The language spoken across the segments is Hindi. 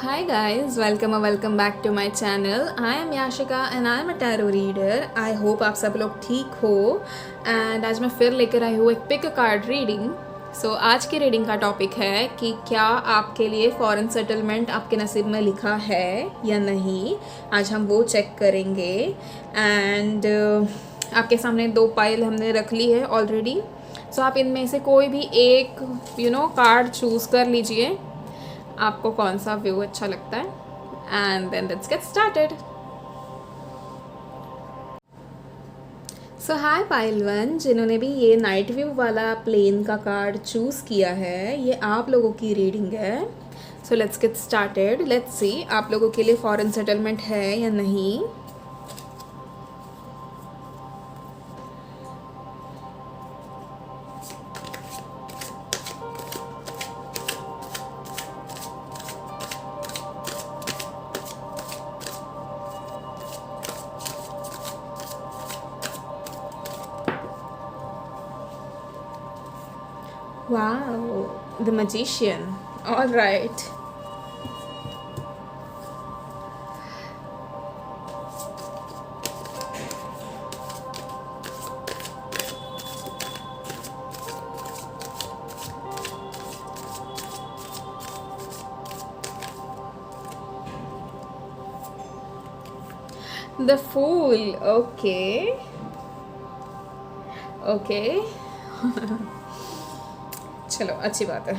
Hi guys, welcome back to my channel. I am Yashika and I am a tarot reader. I hope आप सब लोग ठीक हो and आज मैं फिर लेकर आई हूँ एक पिक अ कार्ड रीडिंग. सो आज की रीडिंग का टॉपिक है कि क्या आपके लिए फॉरेन सेटलमेंट आपके नसीब में लिखा है या नहीं. आज हम वो चेक करेंगे एंड आपके सामने दो पाइल हमने रख ली है ऑलरेडी. सो आप इनमें से कोई भी एक कार्ड चूज़ कर लीजिए, आपको कौन सा व्यू अच्छा लगता है and then let's get started. So hi pile one, जिन्होंने भी ये नाइट व्यू वाला प्लेन का कार्ड चूज़ किया है, ये आप लोगों की रीडिंग है. So let's get started. Let's see आप लोगों के लिए फॉरेन सेटलमेंट है या नहीं. Wow, the magician. All right. The Fool. Okay. Okay. चलो अच्छी बात है.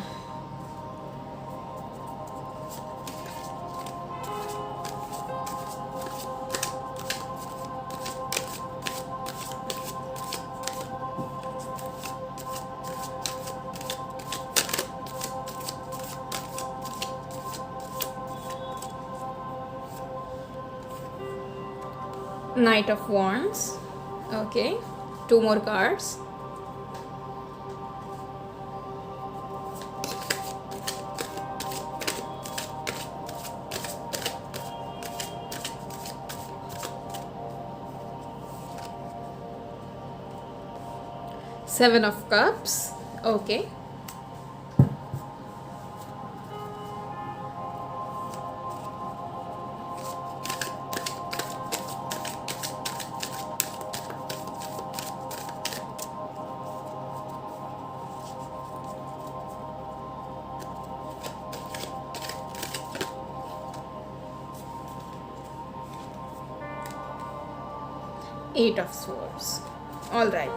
Knight of Wands. Okay, two more cards. Seven of Cups. Okay. Eight of Swords. All right.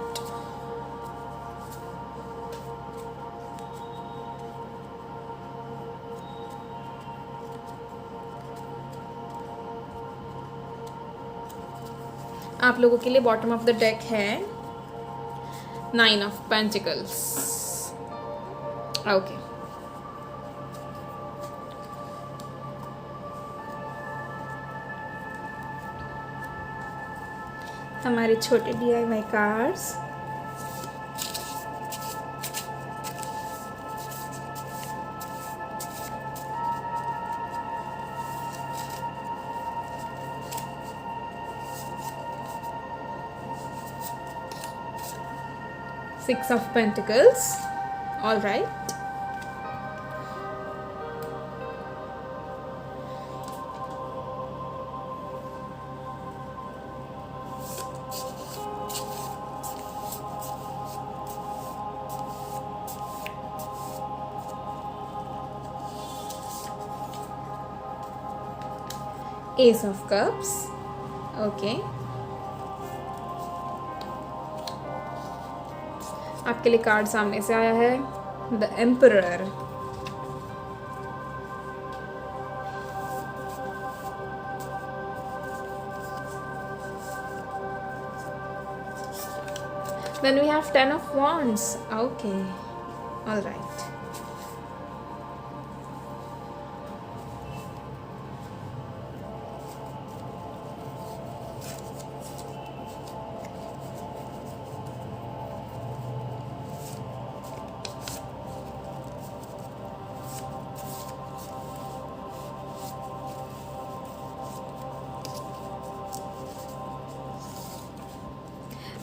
आप लोगों के लिए बॉटम ऑफ द डेक है नाइन ऑफ पेंटिकल्स. ओके. हमारे छोटे DIY cards. Six of Pentacles. All right. Ace of Cups. Okay. आपके लिए कार्ड सामने से आया है the emperor. Then we have Ten of Wands. Okay. All right.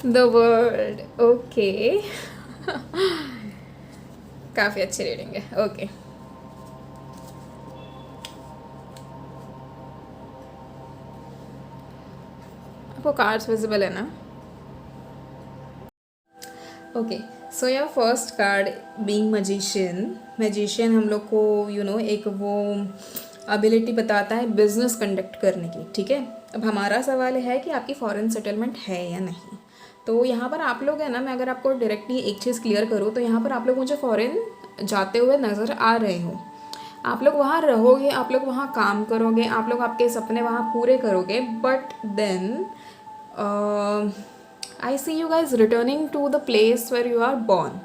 The World. Okay. काफ़ी अच्छी रीडिंग है. ओके. आपको कार्ड्स विजिबल है ना? Okay, so your first card being magician हम लोग को एक वो एबिलिटी बताता है बिजनेस कंडक्ट करने की, ठीक है। अब हमारा सवाल है कि आपकी फॉरेन सेटलमेंट है या नहीं। तो यहाँ पर आप लोग है ना, मैं अगर आपको डायरेक्टली एक चीज़ क्लियर करूँ तो यहाँ पर आप लोग मुझे फॉरेन जाते हुए नज़र आ रहे हो। आप लोग वहाँ रहोगे, आप लोग वहाँ काम करोगे, आप लोग आपके सपने वहाँ पूरे करोगे, but then I see you guys returning to the place where you are born.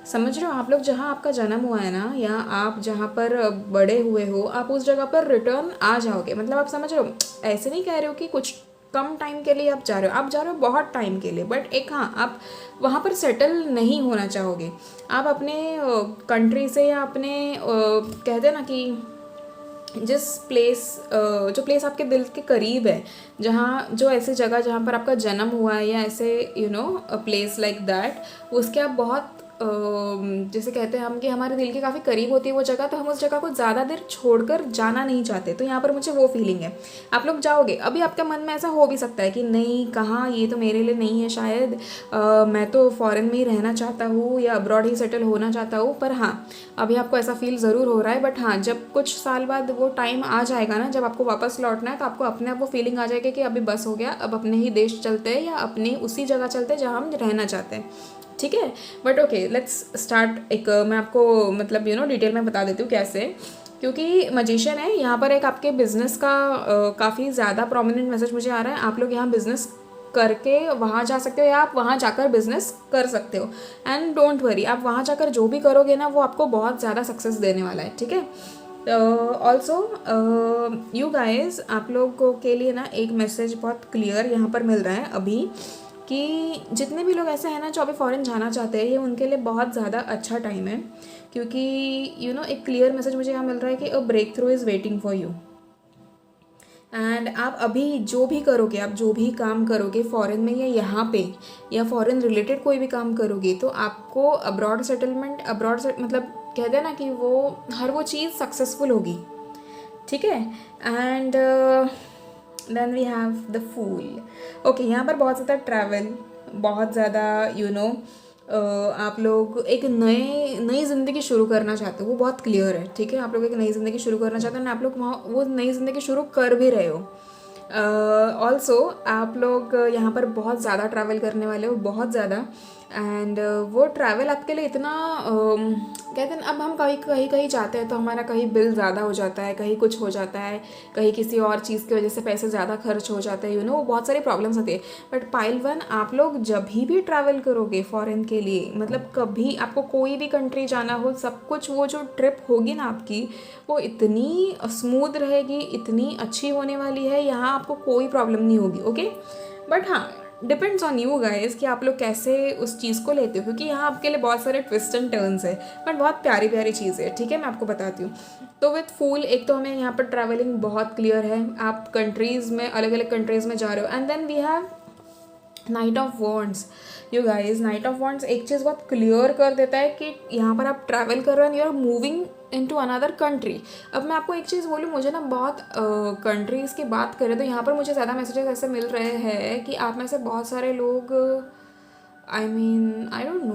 समझ रहे हो, आप लोग जहाँ आपका जन्म हुआ है ना, या आप जहाँ पर बड़े हुए हो, आप उस जगह पर रिटर्न आ जाओगे। मतलब आप समझ रहे हो, ऐसे नहीं कह रहे हो कि कुछ कम टाइम के लिए आप जा रहे हो, आप जा रहे हो बहुत टाइम के लिए, बट एक हाँ, आप वहाँ पर सेटल नहीं होना चाहोगे। आप अपने कंट्री से या अपने कहते हैं ना कि जिस प्लेस जो प्लेस आपके दिल के करीब है, जहाँ जो ऐसी जगह जहाँ पर आपका जन्म हुआ है, या ऐसे अ प्लेस लाइक दैट, उसके आप बहुत जैसे कहते हैं हम कि हमारे दिल के काफ़ी करीब होती है वो जगह, तो हम उस जगह को ज़्यादा देर छोड़कर जाना नहीं चाहते। तो यहाँ पर मुझे वो फीलिंग है, आप लोग जाओगे। अभी आपके मन में ऐसा हो भी सकता है कि नहीं, कहाँ, ये तो मेरे लिए नहीं है शायद, मैं तो फॉरेन में ही रहना चाहता हूँ या अब्रॉड ही सेटल होना चाहता हूँ। पर हाँ, अभी आपको ऐसा फील ज़रूर हो रहा है, बट हाँ, जब कुछ साल बाद वो टाइम आ जाएगा ना, जब आपको वापस लौटना है, तो आपको अपने आप वो फीलिंग आ जाएगी कि अभी बस हो गया, अब अपने ही देश चलते हैं या अपने उसी जगह चलते हैं जहाँ हम रहना चाहते हैं, ठीक है। But okay, let's start. एक मैं आपको मतलब डिटेल में बता देती हूँ कैसे, क्योंकि मजिशियन है यहाँ पर एक आपके बिजनेस का काफ़ी ज़्यादा प्रोमिनेंट मैसेज मुझे आ रहा है। आप लोग यहाँ बिजनेस करके वहाँ जा सकते हो, या आप वहाँ जाकर बिजनेस कर सकते हो। एंड डोंट वरी, आप वहाँ जाकर जो भी करोगे ना, वो आपको बहुत ज़्यादा सक्सेस देने वाला है, ठीक है। ऑल्सो यू गाइज, आप लोगों के लिए ना एक मैसेज बहुत क्लियर यहाँ पर मिल रहा है अभी, कि जितने भी लोग ऐसे हैं ना जो अभी फॉरेन जाना चाहते हैं, ये उनके लिए बहुत ज़्यादा अच्छा टाइम है। क्योंकि एक क्लियर मैसेज मुझे यहाँ मिल रहा है कि a breakthrough is waiting for you. And आप अभी जो भी करोगे, आप जो भी काम करोगे फॉरेन में या यहाँ पे, या फॉरेन रिलेटेड कोई भी काम करोगे, तो आपको अब्रॉड सेटलमेंट, मतलब कहते हैं ना कि वो हर वो चीज़ सक्सेसफुल होगी, ठीक है। And then we have the fool. Okay, यहाँ पर बहुत ज़्यादा ट्रैवल, बहुत ज़्यादा आप लोग एक नई ज़िंदगी शुरू करना चाहते हो, वो बहुत क्लियर है, ठीक है। आप लोग एक नई ज़िंदगी शुरू करना चाहते हो, आप लोग वहाँ वो नई ज़िंदगी शुरू कर भी रहे हो। ऑल्सो आप लोग यहाँ पर बहुत ज़्यादा ट्रैवल करने वाले हो, बहुत ज़्यादा। एंड वो ट्रैवल आपके लिए इतना कहते हैं, अब हम कहीं जाते हैं तो हमारा कहीं बिल ज़्यादा हो जाता है, कहीं कुछ हो जाता है, कहीं किसी और चीज़ की वजह से पैसे ज़्यादा खर्च हो जाते हैं, वो बहुत सारी प्रॉब्लम्स होती है। बट पाइल वन, आप लोग जब भी ट्रैवल करोगे फॉरेन के लिए, मतलब कभी आपको कोई भी कंट्री जाना हो, सब कुछ वो जो ट्रिप होगी ना आपकी, वो इतनी स्मूथ रहेगी, इतनी अच्छी होने वाली है, यहाँ आपको कोई प्रॉब्लम नहीं होगी, ओके। बट हाँ, डिपेंड्स ऑन यू गाइज कि आप लोग कैसे उस चीज़ को लेते हो, क्योंकि यहाँ आपके लिए बहुत सारे ट्विस्ट एंड टर्न्स है, बट बहुत प्यारी प्यारी चीज़ है, ठीक है। मैं आपको बताती हूँ। तो विथ फूल, एक तो हमें यहाँ पर ट्रैवलिंग बहुत क्लियर है, आप कंट्रीज़ में, अलग अलग कंट्रीज़ में जा रहे हो। And then we have knight of wands. You guys, knight of wands एक चीज़ बहुत क्लियर कर देता है कि यहाँ पर आप ट्रैवल कर रहे हो, you are moving into another country. अब मैं आपको एक चीज़ बोलूँ, मुझे ना बहुत कंट्रीज़ की बात करें तो यहाँ पर मुझे ज़्यादा मैसेजेस ऐसे मिल रहे हैं कि आप में से बहुत सारे लोग, I mean I don't know,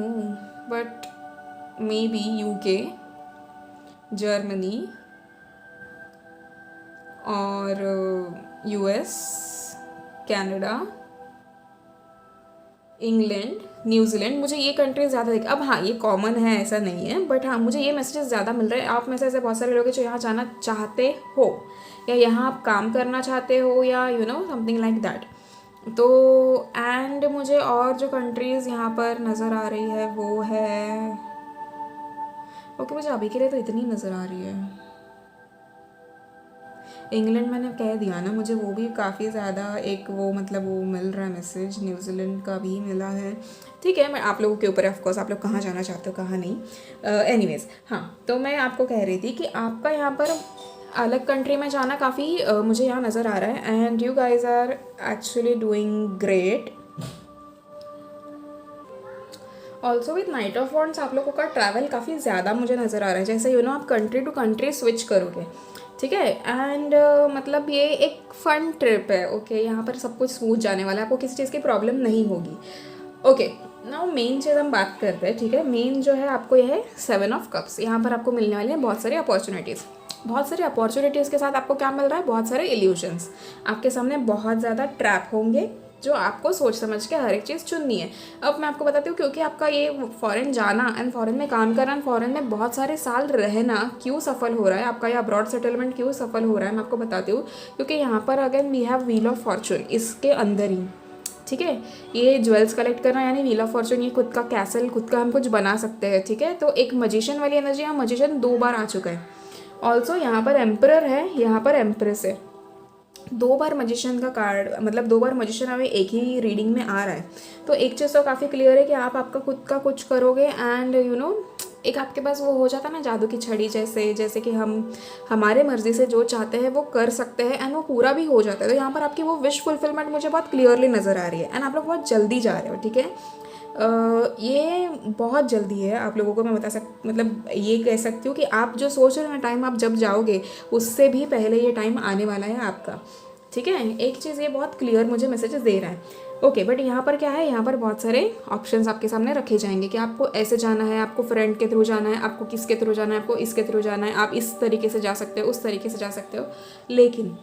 but may be UK, Germany और US, कनाडा, इंग्लैंड, न्यूजीलैंड, मुझे ये कंट्रीज ज़्यादा दिख। अब हाँ, ये कॉमन है, ऐसा नहीं है, बट हाँ, मुझे ये मैसेजेस ज़्यादा मिल रहे हैं। आप में से ऐसे बहुत सारे लोग हैं जो यहाँ जाना चाहते हो, या यहाँ आप काम करना चाहते हो, या समथिंग लाइक दैट। तो एंड मुझे और जो कंट्रीज़ यहाँ पर नज़र आ रही है वो है, ओके, मुझे अभी के लिए तो इतनी नज़र आ रही है। इंग्लैंड मैंने कह दिया ना, मुझे वो भी काफ़ी ज़्यादा एक वो मतलब वो मिल रहा है मैसेज। न्यूजीलैंड का भी मिला है, ठीक है। मैं आप लोगों के ऊपर है ऑफकोर्स, आप लोग कहाँ जाना चाहते हो कहाँ नहीं। एनीवेज, हाँ, तो मैं आपको कह रही थी कि आपका यहाँ पर अलग कंट्री में जाना काफ़ी मुझे यहाँ नज़र आ रहा है। And you guys are actually doing great. Also with knight of wands आप लोगों का ट्रैवल काफ़ी ज़्यादा मुझे नज़र आ रहा है, जैसे आप कंट्री टू कंट्री स्विच करोगे, ठीक है। एंड मतलब ये एक फन ट्रिप है, ओके। यहाँ पर सब कुछ स्मूथ जाने वाला है, आपको किसी चीज़ की प्रॉब्लम नहीं होगी, ओके। नाउ मेन चीज़ हम बात करते हैं, ठीक है। मेन जो है आपको ये है 7 ऑफ कप्स। यहाँ पर आपको मिलने वाली है बहुत सारी अपॉर्चुनिटीज़। बहुत सारी अपॉर्चुनिटीज़ के साथ आपको क्या मिल रहा है, बहुत सारे इल्यूजन्स। आपके सामने बहुत ज़्यादा ट्रैप होंगे जो आपको सोच समझ के हर एक चीज़ चुननी है। अब मैं आपको बताती हूँ, क्योंकि आपका ये फ़ॉरेन जाना एंड फ़ॉरेन में काम करना एंड फ़ॉरेन में बहुत सारे साल रहना क्यों सफल हो रहा है, आपका ये अब्रॉड सेटलमेंट क्यों सफल हो रहा है, मैं आपको बताती हूँ। क्योंकि यहाँ पर again we have wheel of fortune इसके अंदर ही, ठीक है। ये ज्वेल्स कलेक्ट करना यानी व्हील ऑफ फॉर्चून, ये खुद का कैसल, खुद का हम कुछ बना सकते हैं, ठीक है। तो एक मजिशियन वाली एनर्जी, यहाँ मजिशियन 2 बार आ चुका है। ऑल्सो यहाँ पर एम्परर है, यहाँ पर एम्प्रेस है। 2 बार मजिशियन का कार्ड, मतलब 2 बार मजिशियन हमें एक ही रीडिंग में आ रहा है। तो एक चीज़ तो काफ़ी क्लियर है कि आप आपका खुद का कुछ करोगे एंड यू नो एक आपके पास वो हो जाता है ना जादू की छड़ी जैसे कि हम हमारे मर्ज़ी से जो चाहते हैं वो कर सकते हैं एंड वो पूरा भी हो जाता है। तो यहाँ पर आपकी वो विश फुलफिलमेंट मुझे बहुत क्लियरली नज़र आ रही है एंड आप लोग बहुत जल्दी जा रहे हो, ठीक है। ये बहुत जल्दी है, आप लोगों को मैं मतलब ये कह सकती हूँ कि आप जो सोच रहे हो ना टाइम, आप जब जाओगे उससे भी पहले ये टाइम आने वाला है आपका, ठीक है। एक चीज़ ये बहुत क्लियर मुझे मैसेजेस दे रहा है, ओके। बट यहाँ पर क्या है, यहाँ पर बहुत सारे ऑप्शंस आपके सामने रखे जाएंगे कि आपको ऐसे जाना है, आपको फ्रेंड के थ्रू जाना है, आपको किसके थ्रू जाना है, आपको इसके थ्रू जाना है, आप इस तरीके से जा सकते हो, उस तरीके से जा सकते हो। लेकिन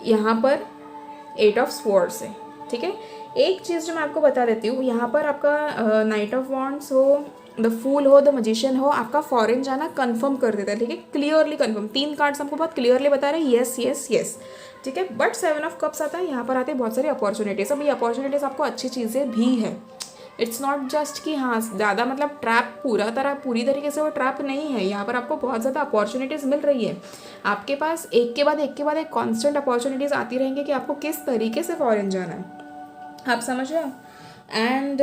यहाँ पर 8 ऑफ स्वॉर्ड्स है, ठीक है। एक चीज़ जो मैं आपको बता देती हूँ, यहाँ पर आपका नाइट ऑफ वॉन्ड्स हो, द फूल हो, द मजिशियन हो, आपका फॉरेन जाना कंफर्म कर देता है, ठीक है। क्लियरली कंफर्म, 3 कार्ड्स हमको बहुत क्लियरली बता रहे हैं, येस येस येस, ठीक है। बट 7 ऑफ कप्स आता है, यहाँ पर आते हैं बहुत सारी अपॉर्चुनिटीज़। अब ये अपॉर्चुनिटीज़ आपको अच्छी चीज़ें भी है, इट्स नॉट जस्ट कि हाँ ज़्यादा मतलब ट्रैप पूरी तरीके से वो ट्रैप नहीं है। यहाँ पर आपको बहुत ज़्यादा अपॉर्चुनिटीज़ मिल रही है, आपके पास एक के बाद एक कॉन्स्टेंट अपॉर्चुनिटीज़ आती रहेंगी कि आपको किस तरीके से फॉरेन जाना है, आप समझ रहे हो। एंड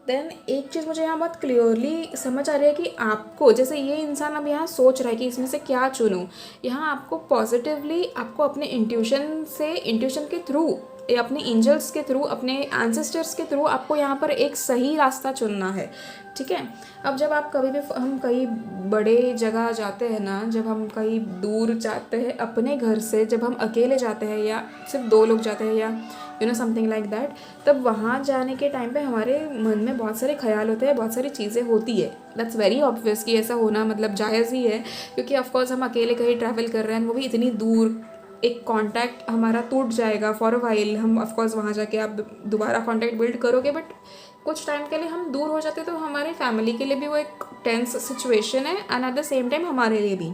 देन एक चीज़ मुझे यहाँ बहुत क्लियरली समझ आ रही है कि आपको, जैसे ये इंसान अब यहाँ सोच रहा है कि इसमें से क्या चुनूँ, यहाँ आपको पॉजिटिवली आपको अपने इंट्यूशन के थ्रू, अपने एंजल्स के थ्रू, अपने एंसेस्टर्स के थ्रू आपको यहाँ पर एक सही रास्ता चुनना है, ठीक है। अब जब आप कभी भी हम कहीं बड़े जगह जाते हैं ना, जब हम कहीं दूर जाते हैं अपने घर से, जब हम अकेले जाते हैं या सिर्फ 2 लोग जाते हैं या समथिंग लाइक दैट, तब वहाँ जाने के टाइम पे हमारे मन में बहुत सारे ख्याल होते हैं, बहुत सारी चीज़ें होती है। दैट्स वेरी ऑब्वियस कि ऐसा होना मतलब जायज़ ही है, क्योंकि ऑफकोर्स हम अकेले कहीं ट्रैवल कर रहे हैं, वो भी इतनी दूर, एक कांटेक्ट हमारा टूट जाएगा फॉर अ वाइल। हम ऑफकोर्स वहाँ जाके आप दोबारा कांटेक्ट बिल्ड करोगे, बट कुछ टाइम के लिए हम दूर हो जाते हैं, तो हमारे फैमिली के लिए भी वो एक टेंस सिचुएशन है and at the same time हमारे लिए भी,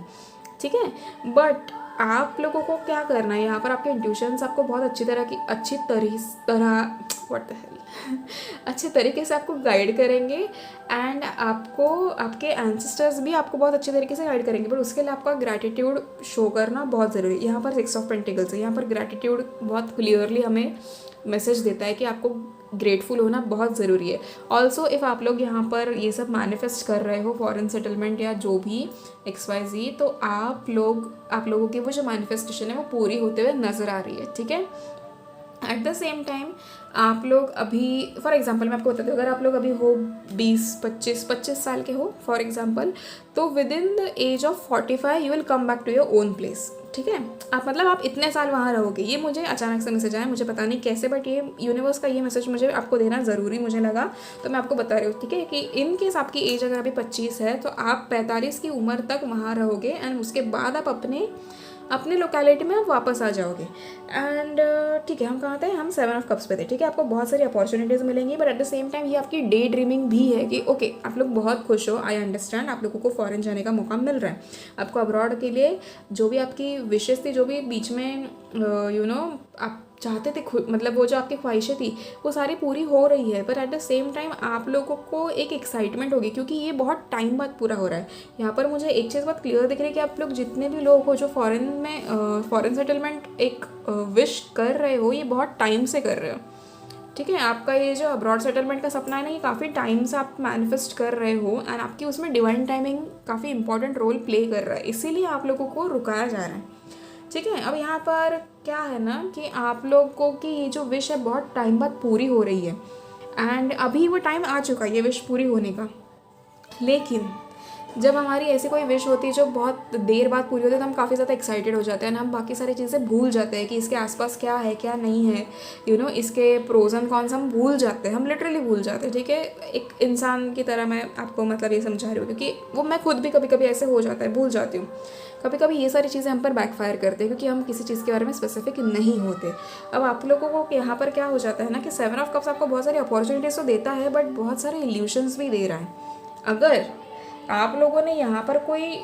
ठीक है। बट आप लोगों को क्या करना है, यहाँ पर आपके इंट्यूशंस आपको बहुत अच्छे तरीके से आपको गाइड करेंगे एंड आपको आपके एंसेस्टर्स भी आपको बहुत अच्छे तरीके से गाइड करेंगे। बट उसके लिए आपका ग्रैटिट्यूड शो करना बहुत ज़रूरी है। यहाँ पर 6 ऑफ पेंटिकल्स है, यहाँ पर ग्रैटिट्यूड बहुत क्लियरली हमें मैसेज देता है कि आपको ग्रेटफुल होना बहुत ज़रूरी है। ऑल्सो इफ़ आप लोग यहाँ पर ये सब मैनिफेस्ट कर रहे हो, फॉरेन सेटलमेंट या जो भी XYZ, तो आप लोगों की वो जो मैनिफेस्टेशन है वो पूरी होते हुए नज़र आ रही है, ठीक है। एट द सेम टाइम आप लोग अभी फॉर एग्जांपल मैं आपको बताती हूँ, अगर आप लोग अभी हो 20-25 साल के हो फॉर एग्जांपल, तो within the age of 45 you will come back to your own place, ठीक है। आप इतने साल वहाँ रहोगे। ये मुझे अचानक से मैसेज आया, मुझे पता नहीं कैसे, बट ये यूनिवर्स का ये मैसेज मुझे आपको देना ज़रूरी मुझे लगा, तो मैं आपको बता रही हूँ, ठीक है। कि इन केस आपकी एज अगर अभी 25 है तो आप 45 की उम्र तक वहाँ रहोगे एंड उसके बाद आप अपने लोकेलिटी में आप वापस आ जाओगे। एंड ठीक है, हम कहाँ थे, हम 7 ऑफ कप्स पे थे, ठीक है। आपको बहुत सारी अपॉर्चुनिटीज़ मिलेंगी, but at the same time ये आपकी डे ड्रीमिंग भी है कि ओके आप लोग बहुत खुश हो, आई अंडरस्टैंड, आप लोगों को फॉरेन जाने का मौका मिल रहा है, आपको अब्रॉड के लिए जो भी आपकी विशेज़ थी, जो भी बीच में आप चाहते थे, मतलब वो जो आपकी ख्वाहिशें थी वो सारी पूरी हो रही है। पर एट द सेम टाइम आप लोगों को एक एक्साइटमेंट होगी, क्योंकि ये बहुत टाइम बाद पूरा हो रहा है। यहाँ पर मुझे एक चीज़ बहुत क्लियर दिख रही है कि आप लोग जितने भी लोग हो जो फॉरेन सेटलमेंट एक विश कर रहे हो, ये बहुत टाइम से कर रहे हो, ठीक है। आपका ये जो अब्रॉड सेटलमेंट का सपना है ना, ये काफ़ी टाइम से आप मैनिफेस्ट कर रहे हो एंड आपकी उसमें डिवाइन टाइमिंग काफ़ी इंपॉर्टेंट रोल प्ले कर रहा है, इसीलिए आप लोगों को रुकाया जा रहा है, ठीक है। अब यहाँ पर क्या है ना कि आप लोगों की ये जो विश है बहुत टाइम बाद पूरी हो रही है एंड अभी वो टाइम आ चुका है ये विश पूरी होने का। लेकिन जब हमारी ऐसी कोई विश होती है जो बहुत देर बाद पूरी होती है तो हम काफ़ी ज़्यादा एक्साइटेड हो जाते हैं, हम बाकी सारी चीज़ें भूल जाते हैं कि इसके आसपास क्या है क्या नहीं है, इसके प्रोज एंड कॉन्स हम भूल जाते हैं, हम लिटरली भूल जाते हैं। ठीक है, एक इंसान की तरह मैं आपको मतलब ये समझा रही हूँ, क्योंकि वो मैं खुद भी कभी कभी ऐसे हो जाता है, भूल जाती हूँ। कभी कभी ये सारी चीज़ें हम पर बैकफायर करते हैं क्योंकि हम किसी चीज़ के बारे में स्पेसिफिक नहीं होते। अब आप लोगों को यहाँ पर क्या हो जाता है ना कि 7 ऑफ कप्स आपको बहुत सारी अपॉर्चुनिटीज़ तो देता है बट बहुत सारे इल्यूशंस भी दे रहा है। अगर आप लोगों ने यहाँ पर कोई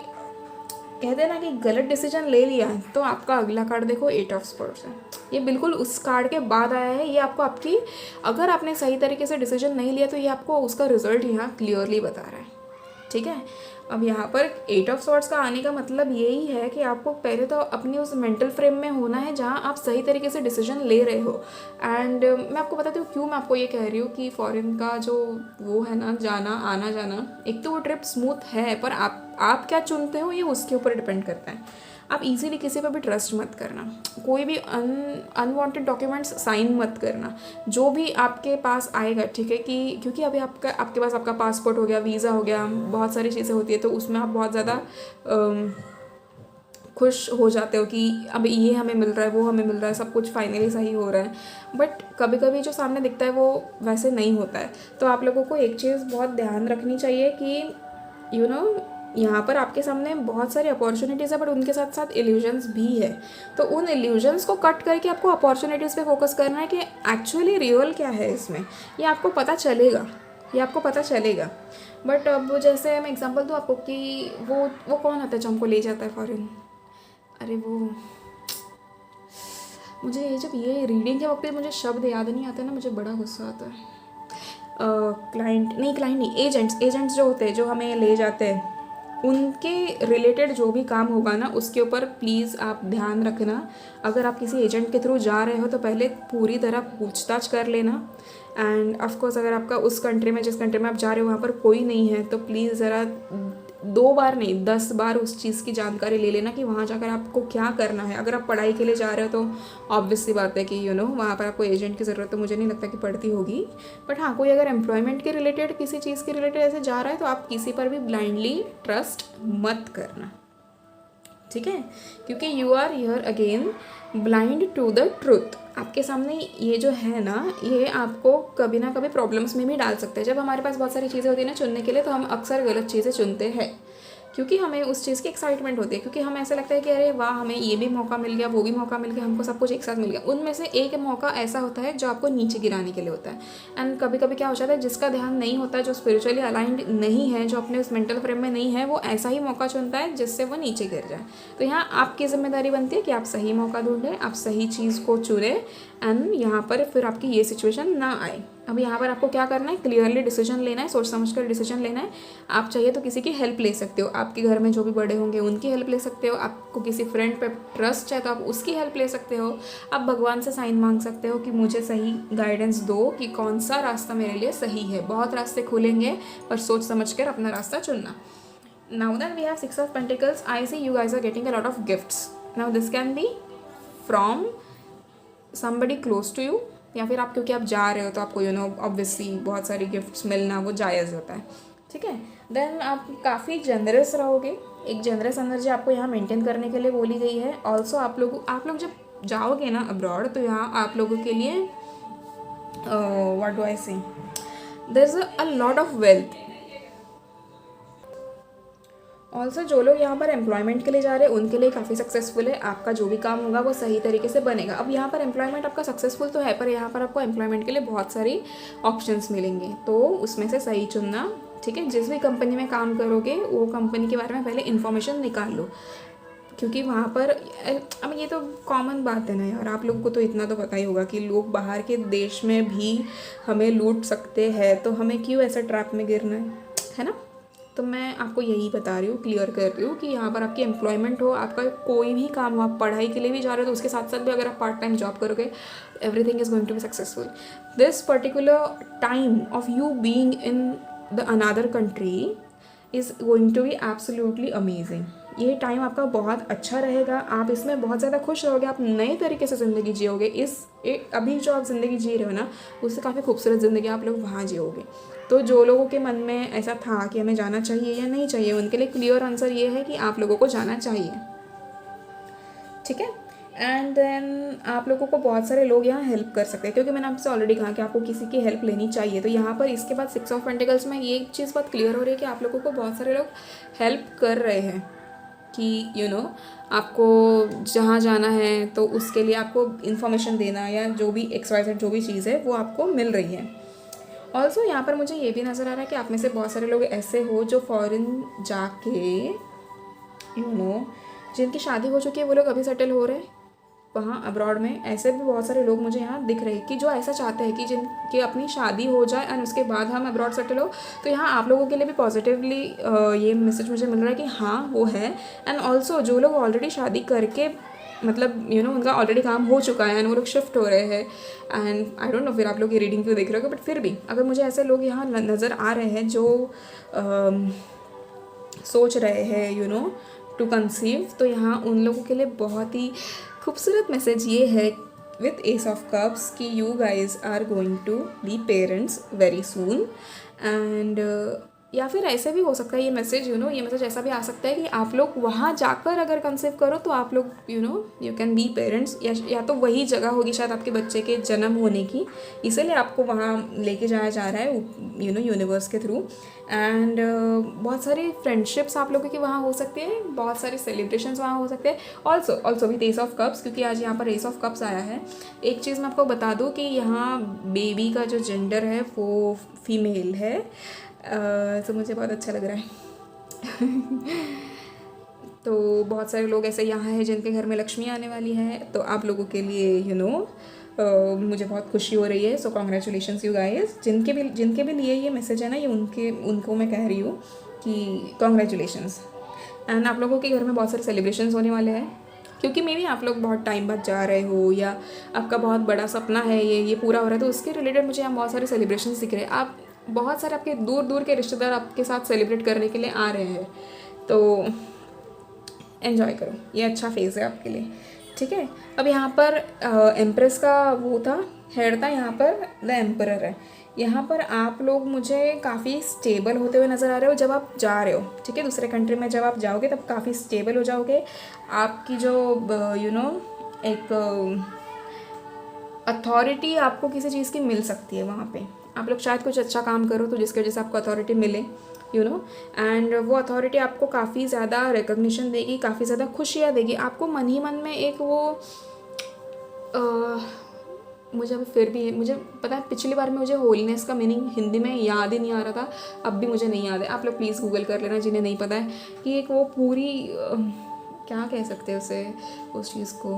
कहते हैं ना कि गलत डिसीजन ले लिया है तो आपका अगला कार्ड देखो 8 ऑफ स्वर्ड्स है। ये बिल्कुल उस कार्ड के बाद आया है। ये आपको आपकी अगर आपने सही तरीके से डिसीजन नहीं लिया तो ये आपको उसका रिजल्ट यहाँ क्लियरली बता रहा है। ठीक है, अब यहाँ पर 8 ऑफ स्वॉर्ड्स का आने का मतलब यही है कि आपको पहले तो अपनी उस मेंटल फ्रेम में होना है जहाँ आप सही तरीके से डिसीजन ले रहे हो। एंड मैं आपको बताती हूँ क्यों मैं आपको ये कह रही हूँ कि फॉरेन का जो वो है ना, जाना आना जाना, एक तो वो ट्रिप स्मूथ है पर आप क्या चुनते हो ये उसके ऊपर डिपेंड करता है। आप इजीली किसी पर भी ट्रस्ट मत करना, कोई भी अनवांटेड डॉक्यूमेंट्स साइन मत करना जो भी आपके पास आएगा। ठीक है, कि क्योंकि अभी आपके पास आपका पासपोर्ट हो गया, वीज़ा हो गया, बहुत सारी चीज़ें होती है तो उसमें आप बहुत ज़्यादा खुश हो जाते हो कि अब ये हमें मिल रहा है, वो हमें मिल रहा है, सब कुछ फाइनली सही हो रहा है। बट कभी कभी जो सामने दिखता है वो वैसे नहीं होता है। तो आप लोगों को एक चीज़ बहुत ध्यान रखनी चाहिए कि यहाँ पर आपके सामने बहुत सारी अपॉर्चुनिटीज़ है बट उनके साथ साथ इल्यूजन्स भी है। तो उन इल्यूजन्स को कट करके आपको अपॉर्चुनिटीज़ पे फोकस करना है कि एक्चुअली रियल क्या है इसमें, ये आपको पता चलेगा। बट अब जैसे मैं एग्जांपल दूँ आपको कि वो कौन आता है जो हमको ले जाता है फॉरेन, अरे वो मुझे जब ये रीडिंग के वक्त पे मुझे शब्द याद नहीं आते ना, मुझे बड़ा गुस्सा आता है। क्लाइंट नहीं, एजेंट्स जो होते हैं जो हमें ले जाते हैं, उनके रिलेटेड जो भी काम होगा ना उसके ऊपर प्लीज़ आप ध्यान रखना। अगर आप किसी एजेंट के थ्रू जा रहे हो तो पहले पूरी तरह पूछताछ कर लेना। एंड ऑफकोर्स अगर आपका उस कंट्री में जिस कंट्री में आप जा रहे हो वहाँ पर कोई नहीं है तो प्लीज़ ज़रा 2 बार नहीं 10 बार उस चीज़ की जानकारी ले लेना कि वहाँ जाकर आपको क्या करना है। अगर आप पढ़ाई के लिए जा रहे हो तो ऑब्वियसली बात है कि वहाँ पर आपको एजेंट की ज़रूरत तो मुझे नहीं लगता कि पड़ती होगी। बट हाँ, कोई अगर एम्प्लॉयमेंट के रिलेटेड किसी चीज़ के रिलेटेड ऐसे जा रहा है तो आप किसी पर भी ब्लाइंडली ट्रस्ट मत करना। ठीक है, क्योंकि you are here again blind to the truth. आपके सामने ये जो है ना, ये आपको कभी ना कभी प्रॉब्लम्स में भी डाल सकते हैं। जब हमारे पास बहुत सारी चीज़ें होती है ना चुनने के लिए तो हम अक्सर गलत चीज़ें चुनते हैं क्योंकि हमें उस चीज़ की एक्साइटमेंट होती है, क्योंकि हमें ऐसा लगता है कि अरे वाह हमें ये भी मौका मिल गया, वो भी मौका मिल गया, हमको सब कुछ एक साथ मिल गया। उनमें से एक मौका ऐसा होता है जो आपको नीचे गिराने के लिए होता है। एंड कभी कभी क्या हो जाता है, जिसका ध्यान नहीं होता है, जो स्पिरिचुअली अलाइंड नहीं है, जो अपने उस मेंटल फ्रेम में नहीं है, वो ऐसा ही मौका चुनता है जिससे वो नीचे गिर जाए। तो यहाँ आपकी जिम्मेदारी बनती है कि आप सही मौका ढूंढें, आप सही चीज़ को चुनें एंड यहाँ पर फिर आपकी ये सिचुएशन ना आए। अब यहाँ पर आपको क्या करना है, क्लियरली डिसीजन लेना है, सोच समझ कर डिसीजन लेना है। आप चाहिए तो किसी की हेल्प ले सकते हो, आपके घर में जो भी बड़े होंगे उनकी हेल्प ले सकते हो, आपको किसी फ्रेंड पे ट्रस्ट है तो आप उसकी हेल्प ले सकते हो, आप भगवान से साइन मांग सकते हो कि मुझे सही गाइडेंस दो कि कौन सा रास्ता मेरे लिए सही है। बहुत रास्ते खुलेंगे पर सोच समझ कर अपना रास्ता चुनना। Now then we have 6 of Pentacles. I see you guys are getting a lot of gifts. Now this can be from somebody close to you, या फिर आप क्योंकि आप जा रहे हो तो आपको ऑब्वियसली बहुत सारी गिफ्ट्स मिलना वो जायज़ होता है। ठीक है, देन आप काफ़ी जेनरस रहोगे। एक जेनरस एनर्जी आपको यहाँ मेंटेन करने के लिए बोली गई है। ऑल्सो आप लोग जब जाओगे ना अब्रॉड तो यहाँ आप लोगों के लिए what do I say, there is a lot of wealth. Also जो लोग यहाँ पर एम्प्लॉयमेंट के लिए जा रहे हैं उनके लिए काफ़ी सक्सेसफुल है। आपका जो भी काम होगा वो सही तरीके से बनेगा। अब यहाँ पर एम्प्लॉयमेंट आपका सक्सेसफुल तो है पर यहाँ पर आपको एम्प्लॉयमेंट के लिए बहुत सारी ऑप्शंस मिलेंगे, तो उसमें से सही चुनना। ठीक है, जिस भी कंपनी में काम करोगे वो कंपनी के बारे में पहले इन्फॉर्मेशन निकाल लो, क्योंकि वहाँ पर अब ये तो कॉमन बात है ना यार, आप लोगों को तो इतना तो पता ही होगा कि लोग बाहर के देश में भी हमें लूट सकते हैं, तो हमें क्यों ऐसा ट्रैप में गिरना है ना। तो मैं आपको यही बता रही हूँ, क्लियर कर रही हूँ कि यहाँ पर आपकी एम्प्लॉयमेंट हो, आपका कोई भी काम हो, आप पढ़ाई के लिए भी जा रहे हो तो उसके साथ साथ भी अगर आप पार्ट टाइम जॉब करोगे, everything is going to be successful. This particular time of you being in the another country is going to be absolutely amazing. ये टाइम आपका बहुत अच्छा रहेगा, आप इसमें बहुत ज़्यादा खुश रहोगे, आप नए तरीके से ज़िंदगी जियोगे। अभी जो आप ज़िंदगी जी रहे हो ना, उससे काफ़ी खूबसूरत ज़िंदगी आप लोग वहाँ जियोगे। तो जो लोगों के मन में ऐसा था कि हमें जाना चाहिए या नहीं चाहिए, उनके लिए क्लियर आंसर ये है कि आप लोगों को जाना चाहिए, ठीक है। एंड देन आप लोगों को बहुत सारे लोग यहाँ हेल्प कर सकते हैं, क्योंकि मैंने आपसे ऑलरेडी कहा कि आपको किसी की हेल्प लेनी चाहिए। तो यहाँ पर इसके बाद 6 ऑफ पेंटिकल्स में ये चीज़ बहुत क्लियर हो रही है कि आप लोगों को बहुत सारे लोग हेल्प कर रहे हैं कि आपको जहाँ जाना है तो उसके लिए आपको इन्फॉर्मेशन देना या जो भी XYZ जो भी चीज़ है वो आपको मिल रही है। ऑल्सो यहाँ पर मुझे ये भी नज़र आ रहा है कि आप में से बहुत सारे लोग ऐसे हो जो फॉरेन जाके जिनकी शादी हो चुकी है, वो लोग अभी सेटल हो रहे हैं वहाँ अब्रॉड में। ऐसे भी बहुत सारे लोग मुझे यहाँ दिख रहे हैं कि जो ऐसा चाहते हैं कि जिनकी अपनी शादी हो जाए एंड उसके बाद हम अब्रॉड सेटल हो। तो यहाँ आप लोगों के लिए भी पॉजिटिवली ये मैसेज मुझे मिल रहा है कि हाँ वो है। एंड ऑल्सो जो लोग ऑलरेडी शादी करके मतलब उनका ऑलरेडी काम हो चुका है एंड वो लोग शिफ्ट हो रहे हैं, एंड आई डोंट नो फिर आप लोग ये रीडिंग क्यों देख रहे हो, बट फिर भी अगर मुझे ऐसे लोग यहाँ नज़र आ रहे हैं जो सोच रहे हैं टू कंसीव, तो यहाँ उन लोगों के लिए बहुत ही खूबसूरत मैसेज ये है विथ एस ऑफ कप्स कि you guys are going to be parents very soon. And या फिर ऐसे भी हो सकता है ये मैसेज ये मैसेज ऐसा भी आ सकता है कि आप लोग वहाँ जाकर अगर कंसीव करो तो आप लोग यू कैन बी पेरेंट्स, या तो वही जगह होगी शायद आपके बच्चे के जन्म होने की, इसीलिए आपको वहाँ लेके जाया जा रहा है यूनिवर्स के थ्रू। एंड बहुत सारी फ्रेंडशिप्स आप लोगों की वहाँ हो सकती है, बहुत सारे सेलिब्रेशंस वहाँ हो सकते हैं। Also with ace of cups, क्योंकि आज यहाँ पर एस ऑफ कप्स आया है। एक चीज़ मैं आपको बता दूँ कि यहाँ बेबी का जो जेंडर है वो फीमेल है, तो मुझे बहुत अच्छा लग रहा है। तो बहुत सारे लोग ऐसे यहाँ हैं जिनके घर में लक्ष्मी आने वाली है, तो आप लोगों के लिए मुझे बहुत खुशी हो रही है। सो कॉन्ग्रेचुलेशंस यू गाइस, जिनके भी लिए ये मैसेज है ना, ये उनको मैं कह रही हूँ कि कॉन्ग्रेचुलेशंस। एंड आप लोगों के घर में बहुत सारे सेलिब्रेशंस होने वाले हैं, क्योंकि मे बी आप लोग बहुत टाइम बाद जा रहे हो या आपका बहुत बड़ा सपना है ये पूरा हो रहा है, तो उसके रिलेटेड मुझे यहाँ बहुत सारे सेलिब्रेशंस दिख रहे हैं। आप बहुत सारे आपके दूर दूर के रिश्तेदार आपके साथ सेलिब्रेट करने के लिए आ रहे हैं, तो एन्जॉय करो, ये अच्छा फेज़ है आपके लिए, ठीक है। अब यहाँ पर एम्प्रेस का वो था, हेड था, यहाँ पर द एम्परर है। यहाँ पर आप लोग मुझे काफ़ी स्टेबल होते हुए नज़र आ रहे हो जब आप जा रहे हो, ठीक है। दूसरे कंट्री में जब आप जाओगे तब काफ़ी स्टेबल हो जाओगे। आपकी जो एक अथॉरिटी आपको किसी चीज़ की मिल सकती है वहाँ पे। आप लोग शायद कुछ अच्छा काम करो तो जिसकी वजह से आपको अथॉरिटी मिले एंड वो अथॉरिटी आपको काफ़ी ज़्यादा रिकग्निशन देगी, काफ़ी ज़्यादा खुशियाँ देगी आपको। मन ही मन में एक वो मुझे पता है पिछली बार में मुझे होलीनेस का मीनिंग हिंदी में याद ही नहीं आ रहा था, अब भी मुझे नहीं याद है। आप लोग प्लीज़ गूगल कर लेना जिन्हें नहीं पता है कि एक वो पूरी क्या कह सकते हैं उसे, उस चीज़ को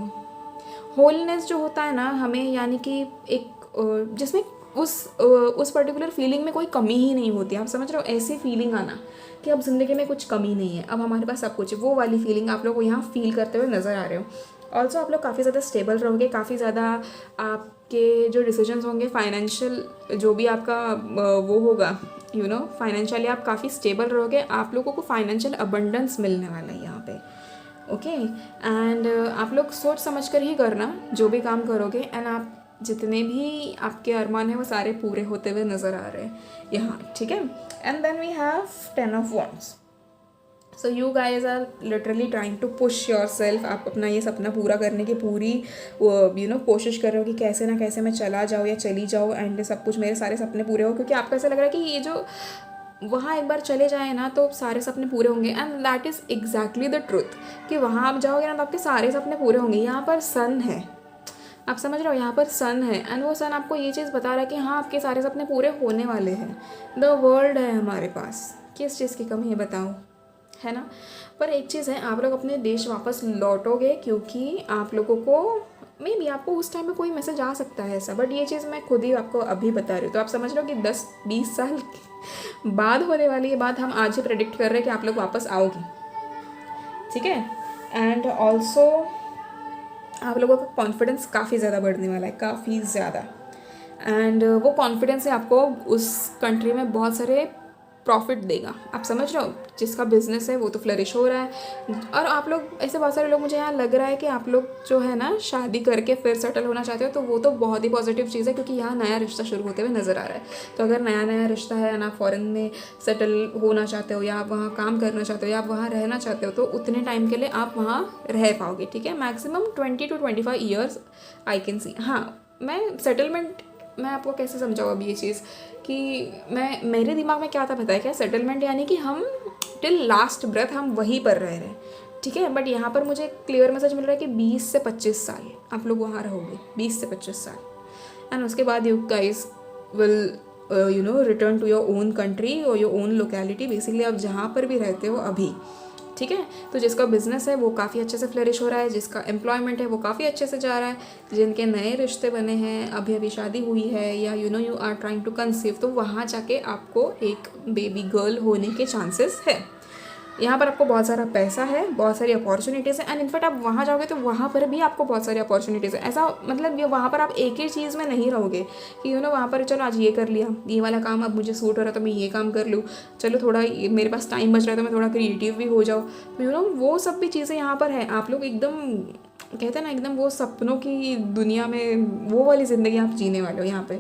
होलीनेस जो होता है ना हमें, यानी कि एक जिसमें उस पर्टिकुलर फीलिंग में कोई कमी ही नहीं होती। आप समझ रहे हो, ऐसी फीलिंग आना कि अब ज़िंदगी में कुछ कमी नहीं है, अब हमारे पास सब कुछ है, वो वाली फीलिंग आप लोग को यहाँ फील करते हुए नज़र आ रहे हो। ऑल्सो आप लोग काफ़ी ज़्यादा स्टेबल रहोगे, काफ़ी ज़्यादा आपके जो डिसीजंस होंगे फाइनेंशियल जो भी आपका वो होगा फाइनेंशियली आप काफ़ी स्टेबल रहोगे। आप लोगों को फाइनेंशियल अबंडेंस मिलने वाला है यहाँ पे, ओके। एंड आप लोग सोच समझ कर ही करना जो भी काम करोगे, एंड आप जितने भी आपके अरमान हैं वो सारे पूरे होते हुए नज़र आ रहे हैं यहाँ, ठीक है। And then we have 10 of wands। So you guys are literally trying to push yourself. आप अपना ये सपना पूरा करने की पूरी कोशिश कर रहे हो कि कैसे ना कैसे मैं चला जाऊँ या चली जाऊँ एंड सब कुछ मेरे सारे सपने पूरे हो, क्योंकि आपको ऐसा लग रहा है कि ये जो वहाँ एक बार चले जाए ना तो सारे सपने पूरे होंगे। And that is exactly the truth कि वहाँ आप जाओगे ना तो आपके सारे सपने पूरे होंगे। यहाँ पर सन है, आप समझ रहे हो, यहाँ पर सन है एंड वो सन आपको ये चीज़ बता रहा है कि हाँ आपके सारे सपने पूरे होने वाले हैं। द वर्ल्ड है हमारे पास, किस चीज़ की कमी है बताओ, है ना। पर एक चीज़ है, आप लोग अपने देश वापस लौटोगे, क्योंकि आप लोगों को मे बी आपको उस टाइम में कोई मैसेज आ सकता है ऐसा, बट ये चीज़ मैं खुद ही आपको अभी बता रही हूँ। तो आप समझ लो कि 10-20 साल बाद होने वाली ये बात हम आज ही प्रेडिक्ट कर रहे हैं कि आप लोग वापस आओगे, ठीक है। एंड ऑल्सो आप लोगों का कॉन्फिडेंस काफ़ी ज़्यादा बढ़ने वाला है, काफ़ी ज़्यादा। एंड वो कॉन्फिडेंस से आपको उस कंट्री में बहुत सारे प्रॉफिट देगा। आप समझ रहे हो, जिसका बिजनेस है वो तो फ्लरिश हो रहा है। और आप लोग ऐसे बहुत सारे लोग, मुझे यहाँ लग रहा है कि आप लोग जो है ना शादी करके फिर सेटल होना चाहते हो, तो वो तो बहुत ही पॉजिटिव चीज़ है, क्योंकि यहाँ नया रिश्ता शुरू होते हुए नज़र आ रहा है। तो अगर नया नया रिश्ता है ना, फॉरेन में सेटल होना चाहते हो, या आप वहाँ काम करना चाहते हो, या आप वहाँ रहना चाहते हो, तो उतने टाइम के लिए आप वहाँ रह पाओगे। ठीक है, maximum 20 to 25 years I can see. हाँ, मैं सेटलमेंट, मैं आपको कैसे समझाऊँ अब ये चीज़, कि मैं, मेरे दिमाग में क्या था पता है क्या, सेटलमेंट यानी कि हम टिल लास्ट ब्रेथ हम वहीं पर रह रहे हैं। ठीक है, बट यहाँ पर मुझे क्लियर मैसेज मिल रहा है कि 20 से 25 साल आप लोग वहाँ रहोगे, 20 से 25 साल, एंड उसके बाद you guys will return to your own country और योर ओन लोकेलिटी, बेसिकली आप जहाँ पर भी रहते हो अभी। ठीक है, तो जिसका बिजनेस है वो काफ़ी अच्छे से फ्लरिश हो रहा है, जिसका एम्प्लॉयमेंट है वो काफ़ी अच्छे से जा रहा है, जिनके नए रिश्ते बने हैं, अभी अभी शादी हुई है, या you are trying to conceive, तो वहाँ जाके आपको एक बेबी गर्ल होने के चांसेस है। यहाँ पर आपको बहुत सारा पैसा है, बहुत सारी अपॉर्चुनिटीज़ है, एंड इनफैक्ट आप वहाँ जाओगे तो वहाँ पर भी आपको बहुत सारी अपॉर्चुनिटीज़ है। ऐसा मतलब ये वहाँ पर आप एक ही चीज़ में नहीं रहोगे कि वहाँ पर चलो आज ये कर लिया, ये वाला काम अब मुझे सूट हो रहा है तो मैं ये काम कर लूँ, चलो थोड़ा मेरे पास टाइम बच रहा है तो मैं थोड़ा क्रिएटिव भी हो जाऊँ। तो वो सब भी चीज़ें यहाँ पर है। आप लोग एकदम कहते हैं ना, एकदम वो सपनों की दुनिया में वो वाली ज़िंदगी आप जीने वाले हो यहाँ पे।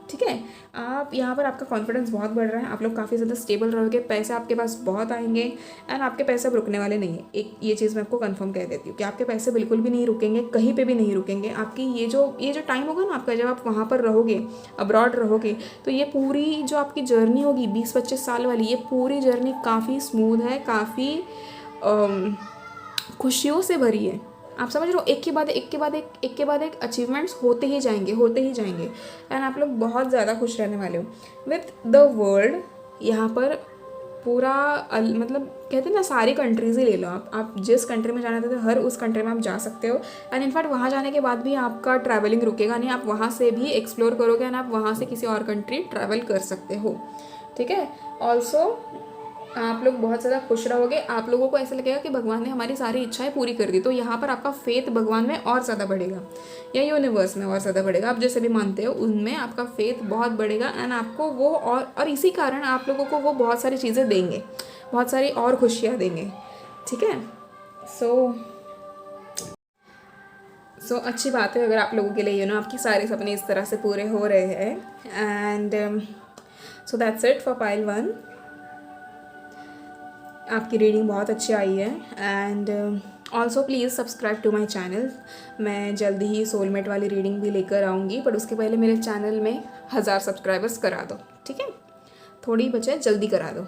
ठीक है, आप यहाँ पर आपका कॉन्फिडेंस बहुत बढ़ रहा है, आप लोग काफ़ी ज़्यादा स्टेबल रहोगे, पैसे आपके पास बहुत आएंगे, एंड आपके पैसे अब रुकने वाले नहीं है। एक ये चीज़ मैं आपको कंफर्म कह देती हूँ कि आपके पैसे बिल्कुल भी नहीं रुकेंगे, कहीं पे भी नहीं रुकेंगे। आपकी ये जो टाइम होगा ना आपका, जब आप वहाँ पर रहोगे, अब्रॉड रहोगे, तो ये पूरी जो आपकी जर्नी होगी 20-25 साल वाली, ये पूरी जर्नी काफ़ी स्मूथ है, काफ़ी खुशियों से भरी है। आप समझ रहे हो, एक के बाद एक अचीवमेंट्स होते ही जाएंगे, एंड आप लोग बहुत ज़्यादा खुश रहने वाले हो विथ द वर्ल्ड। यहाँ पर पूरा मतलब कहते हैं ना, सारी कंट्रीज़ ही ले लो आप जिस कंट्री में जाना चाहते हो हर उस कंट्री में आप जा सकते हो। एंड इनफैक्ट वहाँ जाने के बाद भी आपका ट्रैवलिंग रुकेगा नहीं, आप वहाँ से भी एक्सप्लोर करोगे, एंड आप वहाँ से किसी और कंट्री ट्रैवल कर सकते हो। ठीक है, ऑल्सो आप लोग बहुत ज़्यादा खुश रहोगे, आप लोगों को ऐसा लगेगा कि भगवान ने हमारी सारी इच्छाएं पूरी कर दी। तो यहाँ पर आपका फेथ भगवान में और ज़्यादा बढ़ेगा, या यूनिवर्स में और ज़्यादा बढ़ेगा, आप जैसे भी मानते हो उनमें आपका फेथ बहुत बढ़ेगा, एंड आपको वो और इसी कारण आप लोगों को वो बहुत सारी चीज़ें देंगे, बहुत सारी और खुशियाँ देंगे। ठीक है, सो अच्छी बात है अगर आप लोगों के लिए आपके सारे सपने इस तरह से पूरे हो रहे हैं। And so that's it for pile 1। आपकी रीडिंग बहुत अच्छी आई है, and also please subscribe to my channel. मैं जल्दी ही सोलमेट वाली रीडिंग भी लेकर आऊँगी, बट उसके पहले मेरे चैनल में 1000 सब्सक्राइबर्स करा दो। ठीक है, थोड़ी बचे, जल्दी करा दो,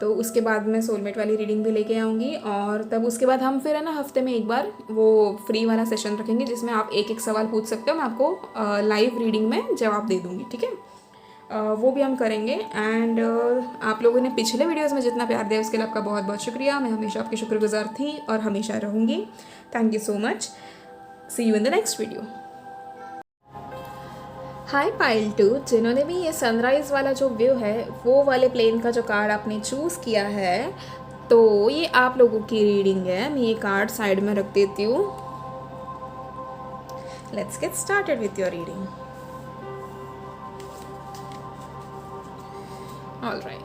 तो उसके बाद मैं सोलमेट वाली रीडिंग भी लेके आऊँगी। और तब उसके बाद हम फिर है ना हफ्ते में एक बार वो फ्री वाला सेशन रखेंगे, जिसमें आप एक सवाल पूछ सकते हो, मैं आपको लाइव रीडिंग में जवाब दे दूँगी। ठीक है, वो भी हम करेंगे। एंड आप लोगों ने पिछले वीडियोस में जितना प्यार दिया उसके लिए आपका बहुत बहुत शुक्रिया। मैं हमेशा आपकी शुक्रगुजार थी और हमेशा रहूँगी। Thank you so much. See you in the next video. Hi pile 2, जिन्होंने भी ये सनराइज़ वाला जो व्यू है वो वाले प्लेन का जो कार्ड आपने चूज़ किया है, तो ये आप लोगों की रीडिंग है। मैं ये कार्ड साइड में रख देती हूँ। Let's get started with your reading. All right.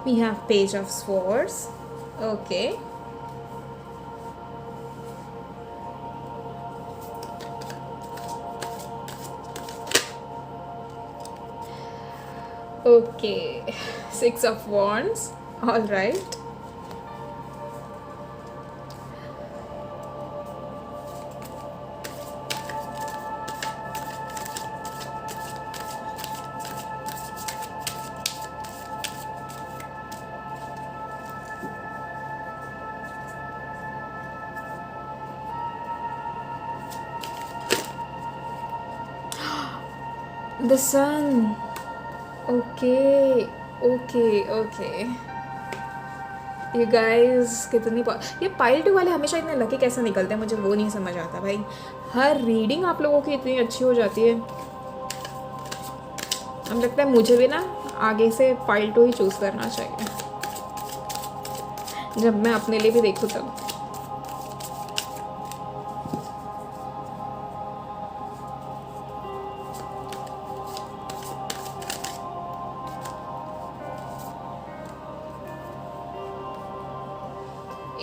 We have Page of Swords. Okay. Okay. 6 of Wands. All right. The sun. Okay okay okay. ये गाइस कितनी ये पाइल 2 वाले हमेशा इतने लकी कैसे निकलते हैं, मुझे वो नहीं समझ आता भाई। हर रीडिंग आप लोगों की इतनी अच्छी हो जाती है। अब लगता है मुझे भी ना आगे से पाइल 2 ही चूज़ करना चाहिए जब मैं अपने लिए भी देखूँ तब।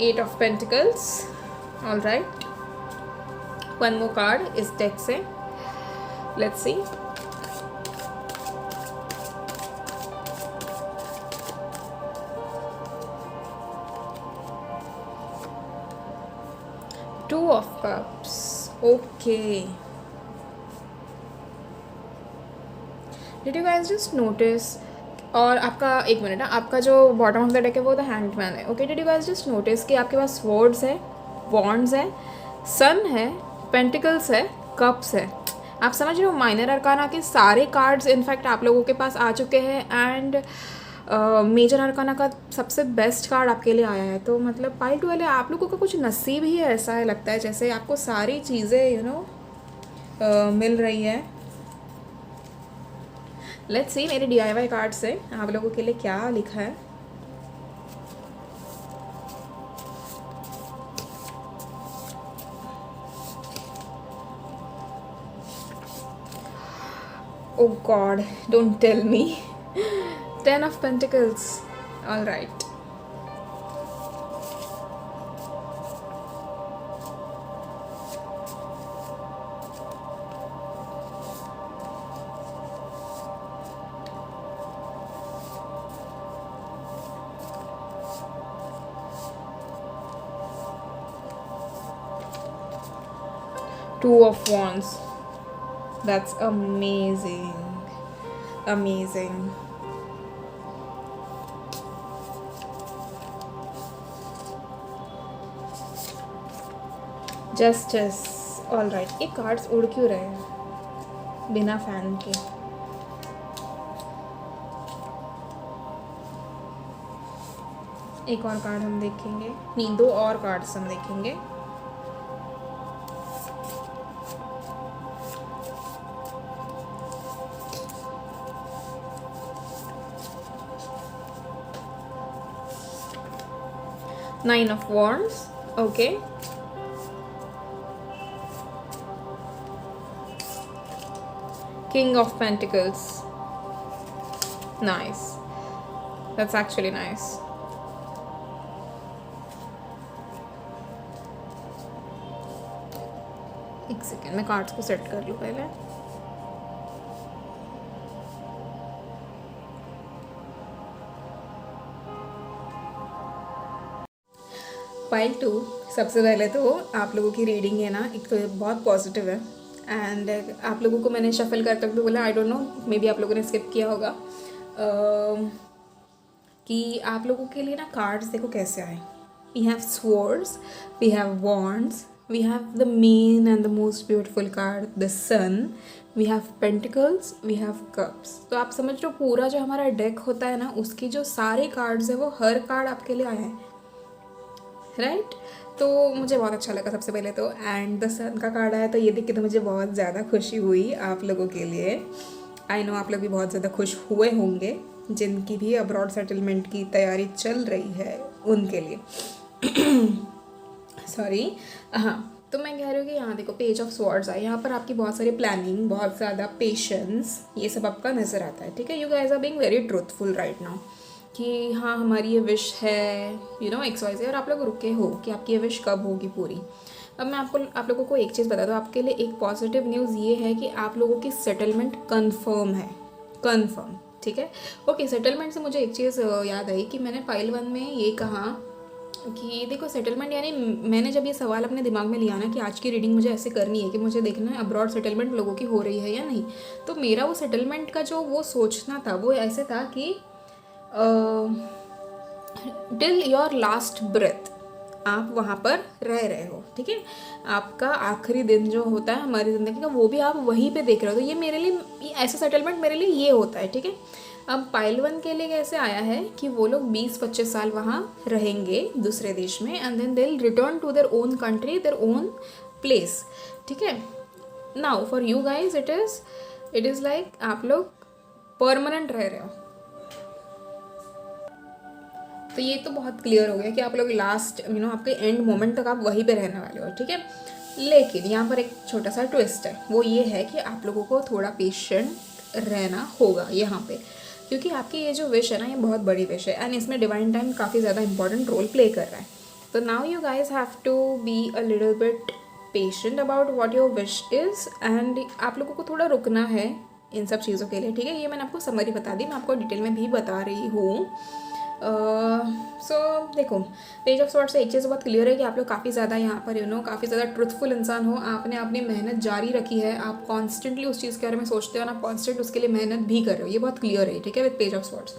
Eight of Pentacles. All right. One more card is deck से. Let's see. Two of Cups. Okay. Did you guys just notice? और आपका एक मिनट है, आपका जो बॉटम ऑफ द डेक है वो द हैंडमैन है। Okay, did you guys just notice कि आपके पास स्वॉर्ड्स है, वॉन्ड्स है, सन है, पेंटिकल्स है, कप्स है। आप समझ रहे हो, माइनर अरकाना के सारे कार्ड्स इनफैक्ट आप लोगों के पास आ चुके हैं एंड मेजर अरकाना का सबसे बेस्ट कार्ड आपके लिए आया है। तो मतलब पाइल 2 वाले आप लोगों का कुछ नसीब ही है, ऐसा है लगता है जैसे आपको सारी चीज़ें मिल रही है। लेट्स सी मेरे DIY कार्ड से आप लोगों के लिए क्या लिखा है। Oh God, don't tell me. 10 of Pentacles. All right. Two of Wands. That's amazing. Amazing. Justice. All right. ये कार्ड्स उड़ क्यों रहे हैं बिना फैन के? एक और कार्ड हम देखेंगे, नहीं 2 और कार्ड्स हम देखेंगे। Nine of Wands. Okay. King of Pentacles. Nice. That's actually nice. एक सेकेंड, मैं कार्ड्स को सेट कर लूँ पहले। पाइल 2, सबसे पहले तो आप लोगों की रीडिंग है ना, एक तो बहुत पॉजिटिव है एंड आप लोगों को मैंने शफल कर तक भी बोला, I don't know may be आप लोगों ने स्किप किया होगा कि आप लोगों के लिए ना कार्ड्स देखो कैसे आए। We have swords, we have wands, we have the main and the most beautiful card, the sun, we have pentacles, we have cups। तो आप समझ लो पूरा जो हमारा डेक होता है ना, उसकी जो सारे कार्ड्स है वो हर कार्ड आपके लिए आए हैं, राइट? तो मुझे बहुत अच्छा लगा सबसे पहले तो। एंड द सन का कार्ड आया तो ये देख के तो मुझे बहुत ज़्यादा खुशी हुई आप लोगों के लिए। आई नो आप लोग भी बहुत ज़्यादा खुश हुए होंगे, जिनकी भी अब्रॉड सेटलमेंट की तैयारी चल रही है उनके लिए। सॉरी, हाँ, तो मैं कह रही हूँ कि यहाँ देखो पेज ऑफ स्वॉर्ड्स है, यहाँ पर आपकी बहुत सारी प्लानिंग, बहुत ज़्यादा पेशेंस, ये सब आपका नज़र आता है, ठीक है? You guys are being very truthful right now कि हाँ हमारी ये विश है, यू नो XYZ, और आप लोग रुके हो कि आपकी ये विश कब होगी पूरी। अब मैं आप लोगों को एक चीज़ बता दूँ, आपके लिए एक पॉजिटिव न्यूज़ ये है कि आप लोगों की सेटलमेंट कन्फर्म है, कन्फर्म, ठीक है? ओके, सेटलमेंट से मुझे एक चीज़ याद आई कि मैंने पाइल 1 में ये कहा कि देखो सेटलमेंट, यानी मैंने जब ये सवाल अपने दिमाग में लिया ना कि आज की रीडिंग मुझे ऐसे करनी है कि मुझे देखना है अब्रॉड सेटलमेंट लोगों की हो रही है या नहीं, तो मेरा वो सेटलमेंट का जो वो सोचना था वो ऐसे था कि टिल योर लास्ट ब्रेथ आप वहाँ पर रह रहे हो, ठीक है। आपका आखिरी दिन जो होता है हमारी ज़िंदगी का, वो भी आप वहीं पे देख रहे हो। तो ये मेरे लिए, ये ऐसा सेटलमेंट मेरे लिए ये होता है, ठीक है। अब पाइल 1 के लिए कैसे आया है कि वो लोग 20-25 साल वहाँ रहेंगे दूसरे देश में, and then they will return to their own country, their own place, ठीक है। Now for you guys it is like आप लोग परमानेंट रह रहे हो। तो ये तो बहुत क्लियर हो गया कि आप लोग लास्ट आपके एंड मोमेंट तक आप वहीं पे रहने वाले हो, ठीक है। लेकिन यहाँ पर एक छोटा सा ट्विस्ट है, वो ये है कि आप लोगों को थोड़ा पेशेंट रहना होगा यहाँ पे, क्योंकि आपकी ये जो विश है ना, ये बहुत बड़ी विश है, एंड इसमें डिवाइन टाइम काफ़ी ज़्यादा इंपॉर्टेंट रोल प्ले कर रहा है। तो now you guys have to be a little bit patient about what your wish is, and आप लोगों को थोड़ा रुकना है इन सब चीज़ों के लिए, ठीक है। ये मैंने आपको समरी बता दी, मैं आपको डिटेल में भी बता रही हूँ। सो देखो, पेज ऑफ सॉर्ट्स से एक चीज़ बहुत क्लियर है कि आप लोग काफ़ी ज़्यादा यहाँ पर काफ़ी ज़्यादा ट्रुथफुल इंसान हो। आपने अपनी मेहनत जारी रखी है, आप कॉन्स्टेंटली उस चीज़ के बारे में सोचते हो और आप कॉन्स्टेंट उसके लिए मेहनत भी कर रहे हो, ये बहुत क्लियर है, ठीक है, विद पेज ऑफ सॉर्ट्स।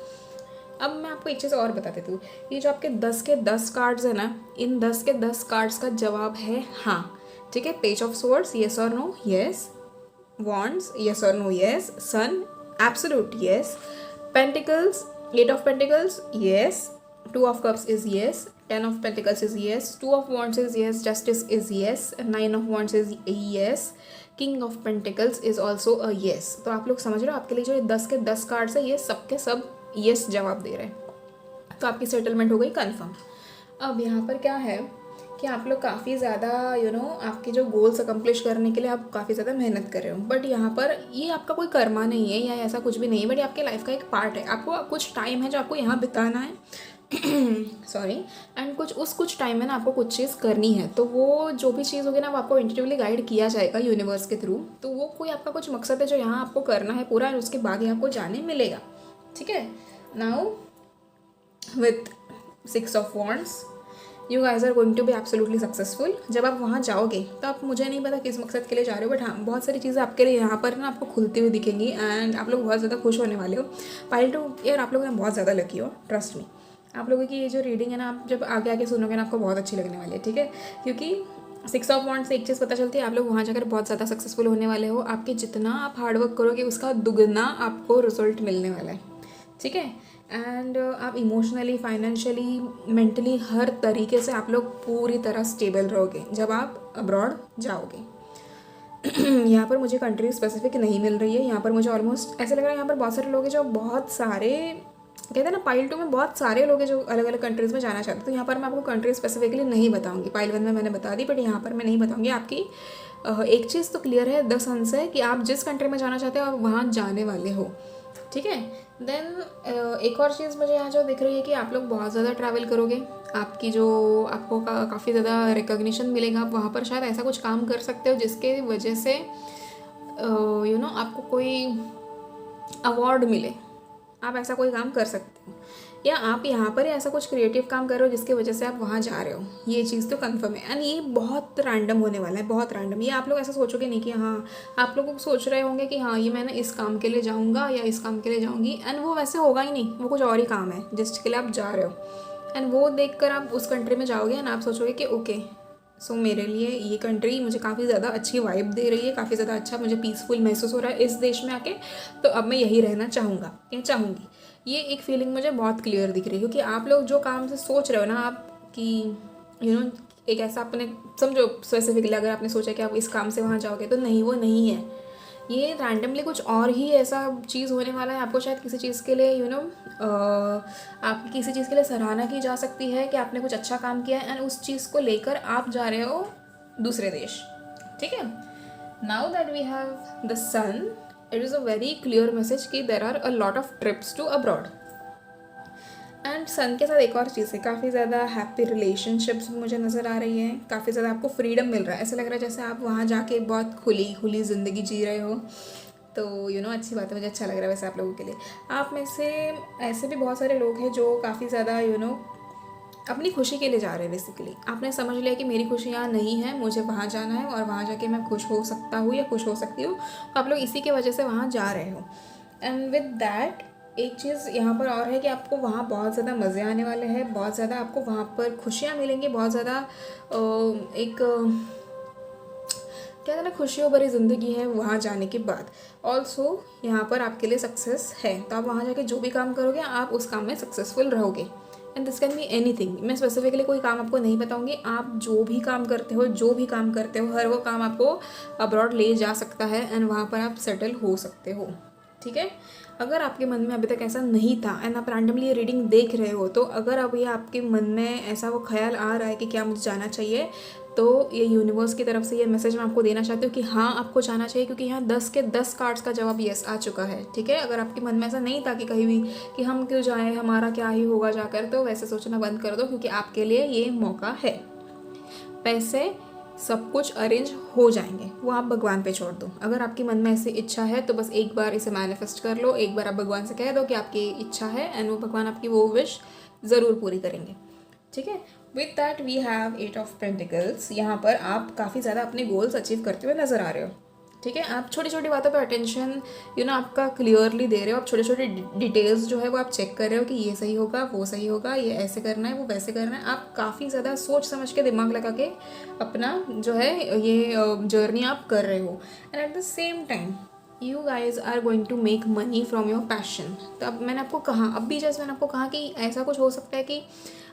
अब मैं आपको एक चीज़ और बता देती हूँ, ये जो आपके 10 के 10 कार्ड्स है ना, इन 10 के 10 कार्ड्स का जवाब है हाँ, ठीक है। पेज ऑफ सॉर्ट्स, येस और नो, येस। वॉन्ड्स, येस और no, yes. Sun, absolute yes. Pentacles, 8 of Pentacles, yes. 2 of Cups is yes. 10 of Pentacles is yes. 2 of Wands is yes. Justice is yes. 9 of Wands is yes. King of Pentacles is also a yes. तो आप लोग समझ रहे हो, आपके लिए जो ये 10 के 10 कार्ड्स है, ये सब के सब yes जवाब दे रहे हैं। तो आपकी सेटलमेंट हो गई कन्फर्म। अब यहाँ पर क्या है कि आप लोग काफ़ी ज़्यादा आपके जो गोल्स अकम्प्लिश करने के लिए आप काफ़ी ज़्यादा मेहनत कर रहे हो, बट यहाँ पर ये आपका कोई कर्मा नहीं है या ऐसा कुछ भी नहीं है, बट ये आपके लाइफ का एक पार्ट है। आपको कुछ टाइम है जो आपको यहाँ बिताना है सॉरी, एंड कुछ टाइम में ना आपको कुछ चीज़ करनी है। तो वो जो भी चीज़ होगी ना, वो आपको इंट्यूटिवली गाइड किया जाएगा यूनिवर्स के थ्रू। तो वो कोई आपका कुछ मकसद है जो यहाँ आपको करना है पूरा, और उसके बाद ही आपको जाने मिलेगा, ठीक है। Now with 6 of Wands, you guys are going to be absolutely successful. जब आप वहाँ जाओगे तो आप, मुझे नहीं पता किस मकसद के लिए जा रहे हो, बट हाँ, बहुत सारी चीज़ें आपके लिए यहाँ पर ना आपको खुलती हुई दिखेंगी, एंड आप लोग बहुत ज़्यादा खुश होने वाले हो। पाइल 2 यार, आप लोग ना बहुत ज़्यादा लकी हो, ट्रस्ट मी। आप लोगों की ये जो रीडिंग है ना, आप जब आगे आगे सुनोगे ना, आपको बहुत अच्छी लगने वाली है, ठीक है। क्योंकि 6 of Wands से एक चीज़ पता चलती है, आप लोग वहाँ जाकर बहुत ज़्यादा सक्सेसफुल होने वाले हो। आपके जितना आप हार्डवर्क करोगे उसका दुगना आपको रिजल्ट मिलने वाला है, ठीक है। एंड आप इमोशनली, फाइनेंशियली, मेंटली, हर तरीके से आप लोग पूरी तरह स्टेबल रहोगे जब आप अब्रॉड जाओगे। यहाँ पर मुझे कंट्री स्पेसिफिक नहीं मिल रही है, यहाँ पर मुझे ऑलमोस्ट ऐसा लग रहा है यहाँ पर बहुत सारे लोग हैं जो बहुत सारे, कहते हैं ना पाइल 2 में बहुत सारे लोग हैं जो अलग अलग कंट्रीज़ में जाना चाहते हैं। तो यहाँ पर मैं आपको कंट्री स्पेसिफिकली नहीं बताऊँगी, पाइल 1 में मैंने बता दी, बट यहाँ पर मैं नहीं बताऊँगी। आपकी एक चीज़ तो क्लियर है, 10 अंश है कि आप जिस कंट्री में जाना चाहते हो आप वहाँ जाने वाले हो, ठीक है। देन एक और चीज़ मुझे यहाँ जो दिख रही है कि आप लोग बहुत ज़्यादा ट्रैवल करोगे, आपकी जो आपको काफ़ी ज़्यादा रिकॉग्निशन मिलेगा। आप वहाँ पर शायद ऐसा कुछ काम कर सकते हो जिसके वजह से आपको कोई अवार्ड मिले, आप ऐसा कोई काम कर सकते हो, या आप यहाँ पर ऐसा कुछ क्रिएटिव काम कर रहे हो जिसकी वजह से आप वहाँ जा रहे हो। ये चीज़ तो कंफर्म है, एंड ये बहुत रैंडम होने वाला है, बहुत रैंडम। ये आप लोग ऐसा सोचोगे नहीं कि हाँ, आप लोग सोच रहे होंगे कि हाँ ये मैं ना इस काम के लिए जाऊँगा या इस काम के लिए जाऊँगी, एंड वो वैसे होगा ही नहीं, वो कुछ और ही काम है जिसके लिए आप जा रहे हो। एंड वो देख कर आप उस कंट्री में जाओगे एंड आप सोचोगे कि ओके, सो मेरे लिए ये कंट्री मुझे काफ़ी ज़्यादा अच्छी वाइब दे रही है, काफ़ी ज़्यादा अच्छा मुझे पीसफुल महसूस हो रहा है इस देश में आके, तो अब मैं यही रहना चाहूँगा या चाहूँगी। ये एक फीलिंग मुझे बहुत क्लियर दिख रही है, क्योंकि आप लोग जो काम से सोच रहे हो ना, आप कि एक ऐसा आपने समझो स्पेसिफिकली, अगर आपने सोचा कि आप इस काम से वहाँ जाओगे, तो नहीं, वो नहीं है। ये रैंडमली कुछ और ही ऐसा चीज़ होने वाला है। आपको शायद किसी चीज़ के लिए आपकी किसी चीज़ के लिए सराहना की जा सकती है कि आपने कुछ अच्छा काम किया है, एंड उस चीज़ को लेकर आप जा रहे हो दूसरे देश, ठीक है। Now that we have the sun, it is a very clear message कि there are a lot of trips to abroad. And sun के साथ एक और चीज़ है, काफ़ी ज़्यादा हैप्पी रिलेशनशिप्स मुझे नज़र आ रही है, काफ़ी ज़्यादा आपको फ्रीडम मिल रहा है। ऐसा लग रहा है जैसे आप वहाँ जाके बहुत खुली ज़िंदगी जी रहे हो। तो अच्छी बात है, मुझे अच्छा लग रहा है वैसे आप लोगों के लिए। आप में से ऐसे भी बहुत सारे लोग हैं जो काफ़ी ज़्यादा अपनी खुशी के लिए जा रहे हैं। बेसिकली आपने समझ लिया कि मेरी खुशी यहाँ नहीं है, मुझे वहाँ जाना है और वहाँ जाके मैं खुश हो सकता हूँ या खुश हो सकती हूँ, तो आप लोग इसी के वजह से वहाँ जा रहे हो। एंड विद दैट एक चीज़ यहाँ पर और है कि आपको वहाँ बहुत ज़्यादा मज़े आने वाले हैं, बहुत ज़्यादा आपको वहाँ पर खुशियाँ मिलेंगी, बहुत ज़्यादा एक क्या कहना खुशियों भरी ज़िंदगी है वहाँ जाने के बाद। ऑल्सो यहाँ पर आपके लिए सक्सेस है, तो आप वहाँ जाके जो भी काम करोगे आप उस काम में सक्सेसफुल रहोगे। And this can be anything. मैं स्पेसिफिकली कोई काम आपको नहीं बताऊंगी, आप जो भी काम करते हो, जो भी काम करते हो, हर वो काम आपको अब्रॉड ले जा सकता है एंड वहाँ पर आप सेटल हो सकते हो। ठीक है, अगर आपके मन में अभी तक ऐसा नहीं था एंड आप रैंडमली ये रीडिंग देख रहे हो, तो अगर अभी आपके मन में ऐसा वो ख्याल आ रहा है कि क्या मुझे जाना चाहिए, तो ये यूनिवर्स की तरफ से ये मैसेज मैं आपको देना चाहती हूँ कि हाँ आपको जाना चाहिए, क्योंकि यहाँ 10 के 10 कार्ड्स का जवाब यस आ चुका है। ठीक है, अगर आपके मन में ऐसा नहीं था कि कहीं भी कि हम क्यों जाएं, हमारा क्या ही होगा जाकर, तो वैसे सोचना बंद कर दो, क्योंकि आपके लिए ये मौका है। पैसे सब कुछ अरेंज हो जाएंगे, वो आप भगवान पे छोड़ दो। अगर आपके मन में ऐसी इच्छा है तो बस एक बार इसे मैनिफेस्ट कर लो, एक बार आप भगवान से कह दो कि आपकी इच्छा है एंड वो भगवान आपकी वो विश ज़रूर पूरी करेंगे। ठीक है, with that we have 8 of pentacles. यहाँ पर आप काफ़ी ज़्यादा अपने गोल्स अचीव करते हुए नज़र आ रहे हो। ठीक है, आप छोटी छोटी बातों पे अटेंशन आपका क्लियरली दे रहे हो, आप छोटे छोटे डिटेल्स जो है वो आप चेक कर रहे हो कि ये सही होगा, वो सही होगा, ये ऐसे करना है, वो वैसे करना है। आप काफ़ी ज़्यादा सोच समझ के दिमाग लगा के अपना जो है ये जर्नी आप कर रहे हो। And at the same time you guys are going to make money from your passion. तो अब मैंने आपको कहा, अब भी जैसे मैंने आपको कहा कि ऐसा कुछ हो सकता है कि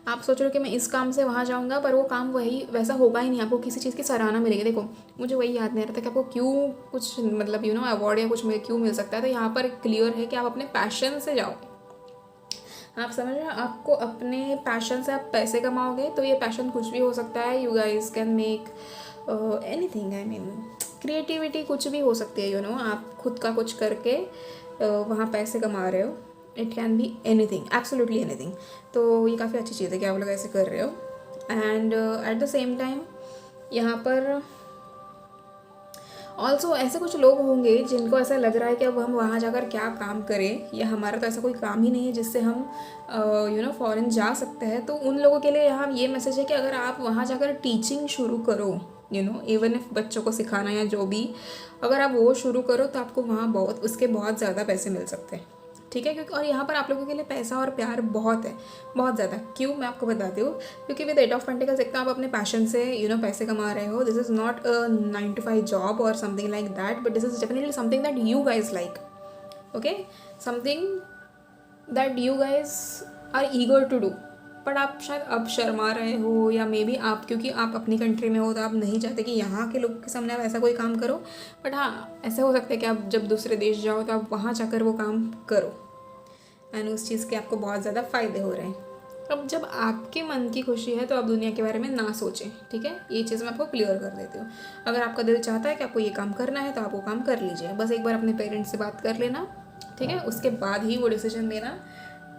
आप सोच रहे हो कि मैं इस काम से वहाँ जाऊँगा, पर वो काम वही वैसा होगा ही नहीं, आपको किसी चीज़ की सराहना मिलेगी। देखो मुझे वही याद नहीं रहता कि आपको क्यों कुछ मतलब अवार्ड या कुछ क्यों मिल सकता है। तो यहाँ पर क्लियर है कि आप अपने पैशन से जाओगे। आप समझ रहे हो, आपको अपने पैशन से आप पैसे कमाओगे, तो ये पैशन कुछ भी हो सकता है। You guys can make anything, I mean creativity कुछ भी हो सकती है। आप खुद का कुछ करके वहाँ पैसे कमा रहे हो। It can be anything, absolutely anything. तो ये काफ़ी अच्छी चीज़ है कि आप लोग ऐसे कर रहे हो। And at the same time यहाँ पर ऑल्सो ऐसे कुछ लोग होंगे जिनको ऐसा लग रहा है कि अब हम वहाँ जाकर क्या काम करें, या हमारा तो ऐसा कोई काम ही नहीं है जिससे हम फॉरेन जा सकते हैं। तो उन लोगों के लिए यहाँ ये मैसेज है कि अगर आप वहाँ जाकर टीचिंग शुरू करो, इवन इफ बच्चों को सिखाना या जो भी, अगर आप वो शुरू करो तो आपको वहाँ उसके बहुत ज़्यादा पैसे मिल सकते हैं। ठीक है, क्योंकि और यहाँ पर आप लोगों के लिए पैसा और प्यार बहुत है, बहुत ज़्यादा। क्यों, मैं आपको बताती हूँ। क्योंकि विद 8 ऑफ पेंटिकल्स एक तो आप अपने पैशन से पैसे कमा रहे हो। This is not a 9 to 5 job और something like that, but this is definitely something that you guys like. Okay, something that you guys are eager to do, but आप शायद अब शर्मा रहे हो, या मे बी आप क्योंकि आप अपनी कंट्री में हो तो आप नहीं चाहते कि यहाँ के लोग के सामने आप ऐसा कोई काम करो। बट हाँ, ऐसा हो सकता है कि आप जब दूसरे देश जाओ तो आप वहाँ जाकर वो काम करो एंड उस चीज़ के आपको बहुत ज़्यादा फ़ायदे हो रहे हैं। अब जब आपके मन की खुशी है तो आप दुनिया के बारे में ना सोचें। ठीक है, ये चीज़ मैं आपको क्लियर कर देती हूँ। अगर आपका दिल चाहता है कि आपको ये काम करना है तो आप वो काम कर लीजिए। बस एक बार अपने पेरेंट्स से बात कर लेना, ठीक है, उसके बाद ही वो डिसीजन लेना,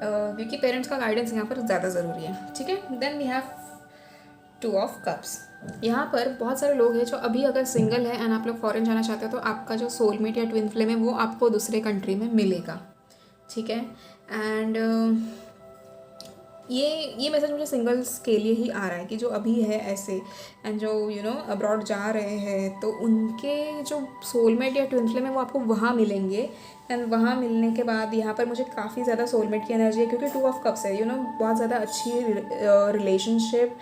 क्योंकि पेरेंट्स का गाइडेंस यहाँ पर ज़्यादा ज़रूरी है। ठीक है, then we have 2 of cups. यहाँ पर बहुत सारे लोग हैं जो अभी अगर सिंगल है एंड आप लोग फॉरेन जाना चाहते हो, तो आपका जो सोलमेट या ट्विन फ्लेम है वो आपको दूसरे कंट्री में मिलेगा। ठीक है, एंड ये मैसेज मुझे सिंगल्स के लिए ही आ रहा है कि जो अभी है ऐसे एंड जो अब्रॉड जा रहे हैं, तो उनके जो सोलमेट या ट्विन फ्लेम है वो आपको वहाँ मिलेंगे। एंड वहाँ मिलने के बाद यहाँ पर मुझे काफ़ी ज़्यादा सोलमेट की एनर्जी है, क्योंकि 2 ऑफ कप्स है। बहुत ज़्यादा अच्छी relationship,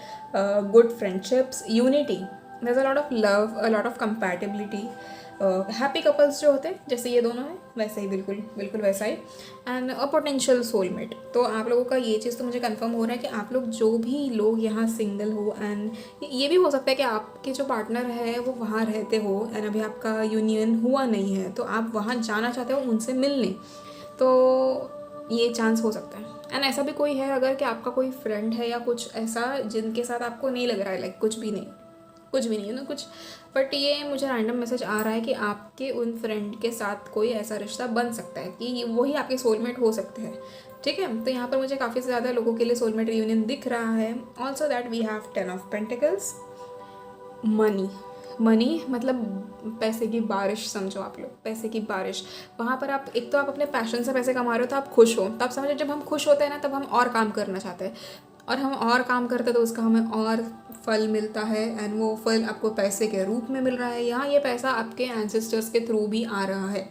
good friendships, unity, there is a lot of love, a lot of compatibility. Happy couples जो होते हैं जैसे ये दोनों हैं वैसे ही, बिल्कुल बिल्कुल वैसा ही। And a potential soulmate. तो आप लोगों का ये चीज़ तो मुझे कंफर्म हो रहा है कि आप लोग जो भी लोग यहाँ सिंगल हो, एंड ये भी हो सकता है कि आपके जो पार्टनर है वो वहाँ रहते हो एंड अभी आपका यूनियन हुआ नहीं है, तो आप वहाँ जाना चाहते हो उनसे मिलने, तो ये चांस हो सकता है। एंड ऐसा भी कोई है अगर कि आपका कोई फ्रेंड है या कुछ ऐसा जिनके साथ आपको नहीं लग रहा है, लाइक कुछ भी नहीं कुछ, बट ये मुझे रैंडम मैसेज आ रहा है कि आपके उन फ्रेंड के साथ कोई ऐसा रिश्ता बन सकता है कि वही आपके सोलमेट हो सकते हैं। ठीक है, तो यहाँ पर मुझे काफ़ी ज़्यादा लोगों के लिए सोलमेट रियूनियन दिख रहा है। Also that we have 10 of pentacles. Money मतलब पैसे की बारिश, समझो आप लोग, पैसे की बारिश। वहाँ पर आप एक तो आप अपने पैशन से पैसे कमा रहे हो तो आप खुश हो, तो आप समझो जब हम खुश होते हैं ना तब हम और काम करना चाहते हैं, और हम और काम करते हैं तो उसका हमें और फल मिलता है, एंड वो फल आपको पैसे के रूप में मिल रहा है। यहाँ ये पैसा आपके एंसेस्टर्स के थ्रू भी आ रहा है।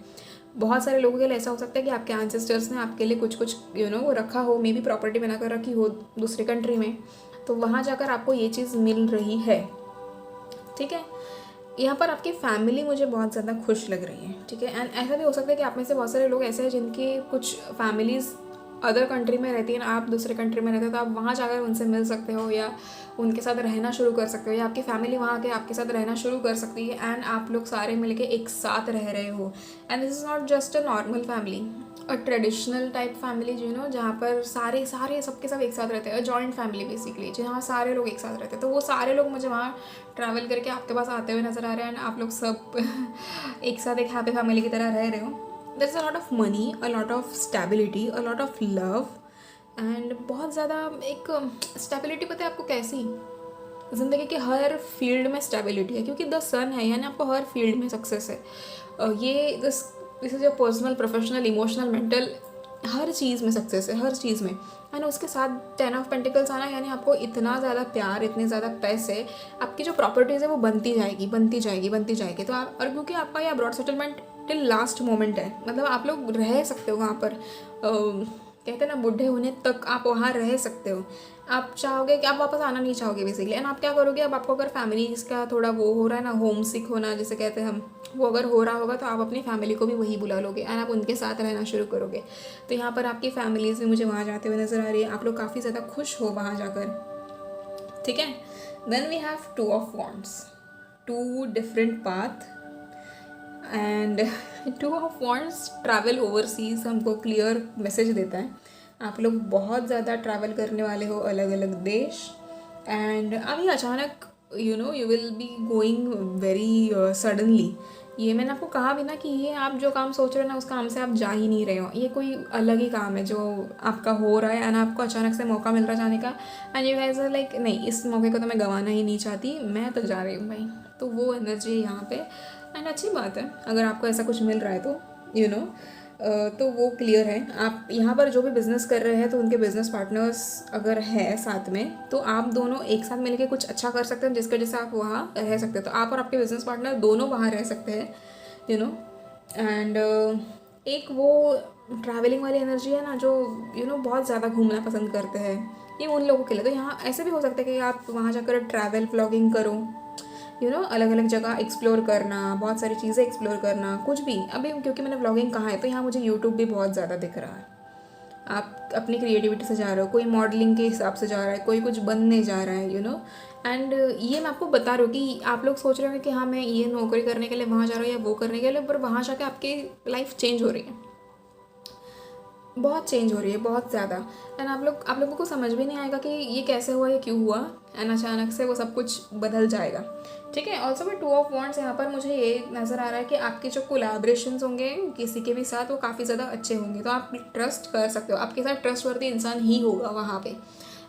बहुत सारे लोगों के लिए ऐसा हो सकता है कि आपके एंसेस्टर्स ने आपके लिए कुछ कुछ वो रखा हो, मे बी प्रॉपर्टी बनाकर रखी हो दूसरी कंट्री में, तो वहाँ जाकर आपको ये चीज़ मिल रही है। ठीक है, यहाँ पर आपकी फैमिली मुझे बहुत ज़्यादा खुश लग रही है। ठीक है, एंड ऐसा भी हो सकता है कि आप में से बहुत सारे लोग ऐसे हैं जिनकी कुछ फैमिलीज़ अदर कंट्री में रहती है ना, आप दूसरे कंट्री में रहते हो, तो आप वहाँ जाकर उनसे मिल सकते हो या उनके साथ रहना शुरू कर सकते हो, या आपकी फैमिली वहाँ आके आपके साथ रहना शुरू कर सकती है एंड आप लोग सारे मिलके एक साथ रह रहे हो। And this is not just a normal family, a traditional type family जहाँ पर सारे सारे सबके सब एक साथ रहते हैं, जॉइंट फैमिली बेसिकली, जहाँ सारे लोग एक साथ रहते हैं। तो वो सारे लोग मुझे वहाँ ट्रैवल करके आपके पास आते हुए नज़र आ रहे हैं एंड आप लोग सब एक साथ एक हैप्पी फैमिली की तरह रह रहे हो। There's a lot of money, a lot of stability, a lot of love and बहुत ज़्यादा एक स्टेबिलिटी। पता है आपको कैसी? ज़िंदगी के हर फील्ड में स्टेबिलिटी है, क्योंकि द सन है, यानी आपको हर फील्ड में सक्सेस है। ये this is your personal, professional, emotional, mental, हर चीज़ में सक्सेस है, हर चीज़ में। एंड उसके साथ 10 ऑफ पेंटिकल्स आना, यानी आपको इतना ज़्यादा प्यार, इतने ज़्यादा पैसे, आपकी जो प्रॉपर्टीज़ है वो बनती जाएगी, बनती जाएगी, बनती जाएगी। तो आप, और क्योंकि आपका ये abroad settlement till last moment है, मतलब आप लोग रह सकते हो वहाँ पर, कहते हैं ना बूढ़े होने तक आप वहाँ रह सकते हो। आप चाहोगे कि आप वापस आना नहीं चाहोगे बेसिकली। एंड आप क्या करोगे, अब आपको अगर फैमिली का थोड़ा वो हो रहा है ना, होम सिक होना जिसे कहते हैं हम, वो अगर हो रहा होगा तो आप अपनी फैमिली को भी वही बुला लोगे एंड आप उनके साथ रहना शुरू करोगे। तो यहाँ पर आपकी फैमिलीज़ भी मुझे वहाँ जाते हुए नज़र आ रही है, आप लोग काफ़ी ज़्यादा खुश हो वहाँ जाकर। ठीक है, then we have 2 of wands, 2 different path and 2 of wands travel overseas हमको क्लियर मैसेज देता है। आप लोग बहुत ज़्यादा ट्रैवल करने वाले हो अलग अलग देश, एंड अभी अचानक you will be going very suddenly. ये मैंने आपको कहा भी ना कि ये आप जो काम सोच रहे हो ना, उस काम से आप जा ही नहीं रहे हो, ये कोई अलग ही काम है जो आपका हो रहा है एंड आपको अचानक से मौका मिल रहा है जाने का and you guys are like नहीं, इस मौके को तो मैं गंवाना ही नहीं चाहती, मैं तो जा रही हूँ भाई। तो वो एनर्जी है यहाँ पे एंड अच्छी बात है अगर आपको ऐसा कुछ मिल रहा है तो तो वो क्लियर है। आप यहाँ पर जो भी बिज़नेस कर रहे हैं तो उनके बिज़नेस पार्टनर्स अगर है साथ में, तो आप दोनों एक साथ मिलकर कुछ अच्छा कर सकते हैं जिसकी वजह से आप वहाँ रह सकते हैं। तो आप और आपके बिज़नेस पार्टनर दोनों वहाँ रह सकते हैं एंड एक वो ट्रैवलिंग वाली एनर्जी है ना जो बहुत ज़्यादा घूमना पसंद करते हैं, ये उन लोगों के लिए। तो यहाँ ऐसे भी हो सकता है कि आप वहाँ जाकर ट्रैवल व्लॉगिंग करो, अलग अलग जगह एक्सप्लोर करना, बहुत सारी चीज़ें एक्सप्लोर करना, कुछ भी। अभी क्योंकि मैंने व्लॉगिंग कहा है तो यहाँ मुझे यूट्यूब भी बहुत ज़्यादा दिख रहा है। आप अपनी क्रिएटिविटी से जा रहे हो, कोई मॉडलिंग के हिसाब से जा रहा है, कोई कुछ बनने जा रहा है एंड ये मैं आपको बता रही हूँ कि आप लोग सोच रहे हो कि हाँ मैं ये नौकरी करने के लिए वहाँ जा रहा हूँ या वो करने के लिए, पर वहाँ जाके आपकी लाइफ चेंज हो रही है, बहुत चेंज हो रही है, बहुत ज़्यादा। एंड आप लोगों को समझ भी नहीं आएगा कि ये कैसे हुआ, ये क्यों हुआ, एंड अचानक से वो सब कुछ बदल जाएगा। ठीक है, ऑल्सो में 2 ऑफ वॉन्ड्स यहाँ पर मुझे ये नज़र आ रहा है कि आपके जो कोलैबोरेशंस होंगे किसी के भी साथ वो काफ़ी ज़्यादा अच्छे होंगे, तो आप ट्रस्ट कर सकते हो, आपके साथ ट्रस्टवर्दी इंसान ही होगा वहाँ पे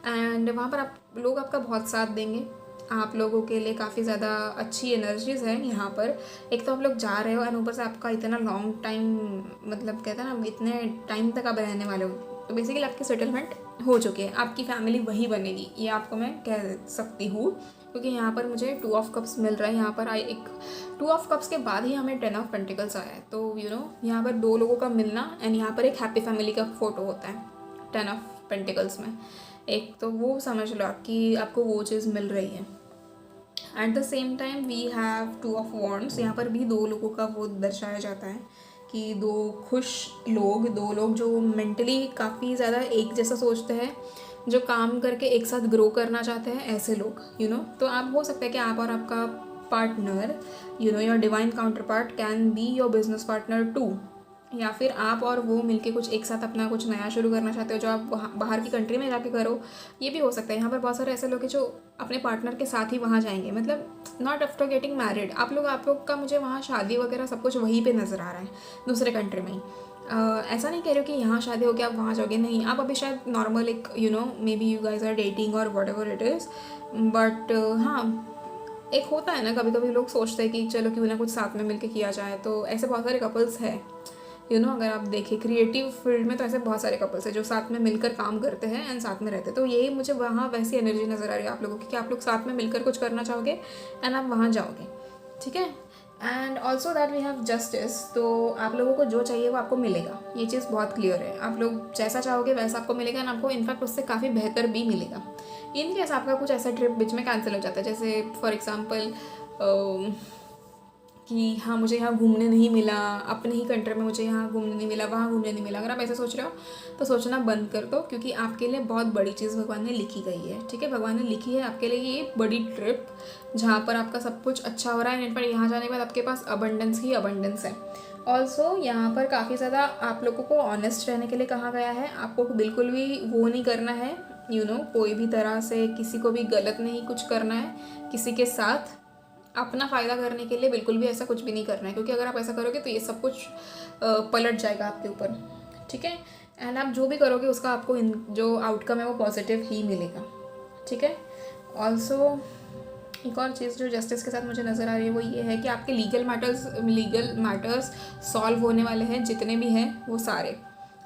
एंड वहाँ पर आप लोग आपका बहुत साथ देंगे। आप लोगों के लिए काफ़ी ज़्यादा अच्छी एनर्जीज़ हैं यहाँ पर। एक तो आप लोग जा रहे हो एंड ऊपर से आपका इतना लॉन्ग टाइम, मतलब कहते हैं ना इतने टाइम तक आप रहने वाले हो, तो बेसिकली आपकी सेटलमेंट हो चुकी है, आपकी फैमिली वही बनेगी, ये आपको मैं कह सकती हूँ। क्योंकि यहाँ पर मुझे 2 ऑफ कप्स मिल रहा है, यहाँ पर एक 2 ऑफ कप्स के बाद ही हमें 10 ऑफ पेंटिकल्स आया है। तो यहाँ पर 2 लोगों का मिलना एंड यहाँ पर एक हैप्पी फैमिली का फोटो होता है 10 ऑफ पेंटिकल्स में। एक तो वो समझ लो कि आपको वो चीज़ मिल रही है। At the same time we have 2 of wands, यहाँ पर भी 2 लोगों का वो दर्शाया जाता है कि 2 खुश लोग, 2 लोग जो मेंटली काफ़ी ज़्यादा एक जैसा सोचते हैं, जो काम करके एक साथ ग्रो करना चाहते हैं, ऐसे लोग तो आप हो सकता है कि आप और आपका partner your divine counterpart can be your business partner too, या फिर आप और वो मिलके कुछ एक साथ अपना कुछ नया शुरू करना चाहते हो जो आप बाहर की कंट्री में जाके करो, ये भी हो सकता है। यहाँ पर बहुत सारे ऐसे लोग हैं जो अपने पार्टनर के साथ ही वहाँ जाएंगे, मतलब नॉट आफ्टर गेटिंग मैरिड। आप लोग का मुझे वहाँ शादी वगैरह सब कुछ वहीं पे नज़र आ रहा है दूसरे कंट्री में ही। ऐसा नहीं कह रही हो कि यहाँ शादी हो गया आप वहाँ जाओगे, नहीं, आप अभी शायद नॉर्मल एक maybe you guys are dating और whatever it is, but हाँ एक होता है ना कभी कभी लोग सोचते हैं कि चलो क्यों ना कुछ साथ में मिलके किया जाए। तो ऐसे बहुत सारे कपल्स हैं अगर आप देखें क्रिएटिव फील्ड में, तो ऐसे बहुत सारे कपल्स हैं जो साथ में मिलकर काम करते हैं एंड साथ में रहते हैं। तो यही मुझे वहाँ वैसी एनर्जी नज़र आ रही है आप लोगों की कि आप लोग साथ में मिलकर कुछ करना चाहोगे एंड आप वहाँ जाओगे। ठीक है, and also that we have justice. तो आप लोगों को जो चाहिए वो आपको मिलेगा, ये चीज़ बहुत क्लियर है। आप लोग जैसा चाहोगे वैसा आपको मिलेगा, एंड आपको इनफैक्ट उससे काफ़ी बेहतर भी मिलेगा। इन केस आपका कुछ ऐसा ट्रिप बीच में कैंसिल हो जाता है, जैसे फॉर एग्जाम्पल कि हाँ मुझे यहाँ घूमने नहीं मिला, अपने ही कंट्री में मुझे यहाँ घूमने नहीं मिला, वहाँ घूमने नहीं मिला, अगर आप ऐसे सोच रहे हो तो सोचना बंद कर दो, क्योंकि आपके लिए बहुत बड़ी चीज़ भगवान ने लिखी गई है। ठीक है, भगवान ने लिखी है आपके लिए ये बड़ी ट्रिप, जहाँ पर आपका सब कुछ अच्छा हो रहा है, एंड पर यहाँ जाने के बाद आपके पास अबंडेंस ही अबंडेंस है। ऑल्सो यहाँ पर काफ़ी ज़्यादा आप लोगों को ऑनेस्ट रहने के लिए कहा गया है। आपको बिल्कुल भी वो नहीं करना है, कोई भी तरह से किसी को भी गलत नहीं कुछ करना है, किसी के साथ अपना फ़ायदा करने के लिए बिल्कुल भी ऐसा कुछ भी नहीं करना है, क्योंकि अगर आप ऐसा करोगे तो ये सब कुछ पलट जाएगा आपके ऊपर। ठीक है, एंड आप जो भी करोगे उसका आपको जो आउटकम है वो पॉजिटिव ही मिलेगा। ठीक है, ऑल्सो एक और चीज़ जो जस्टिस के साथ मुझे नज़र आ रही है वो ये है कि आपके लीगल मैटर्स सॉल्व होने वाले हैं, जितने भी हैं वो सारे,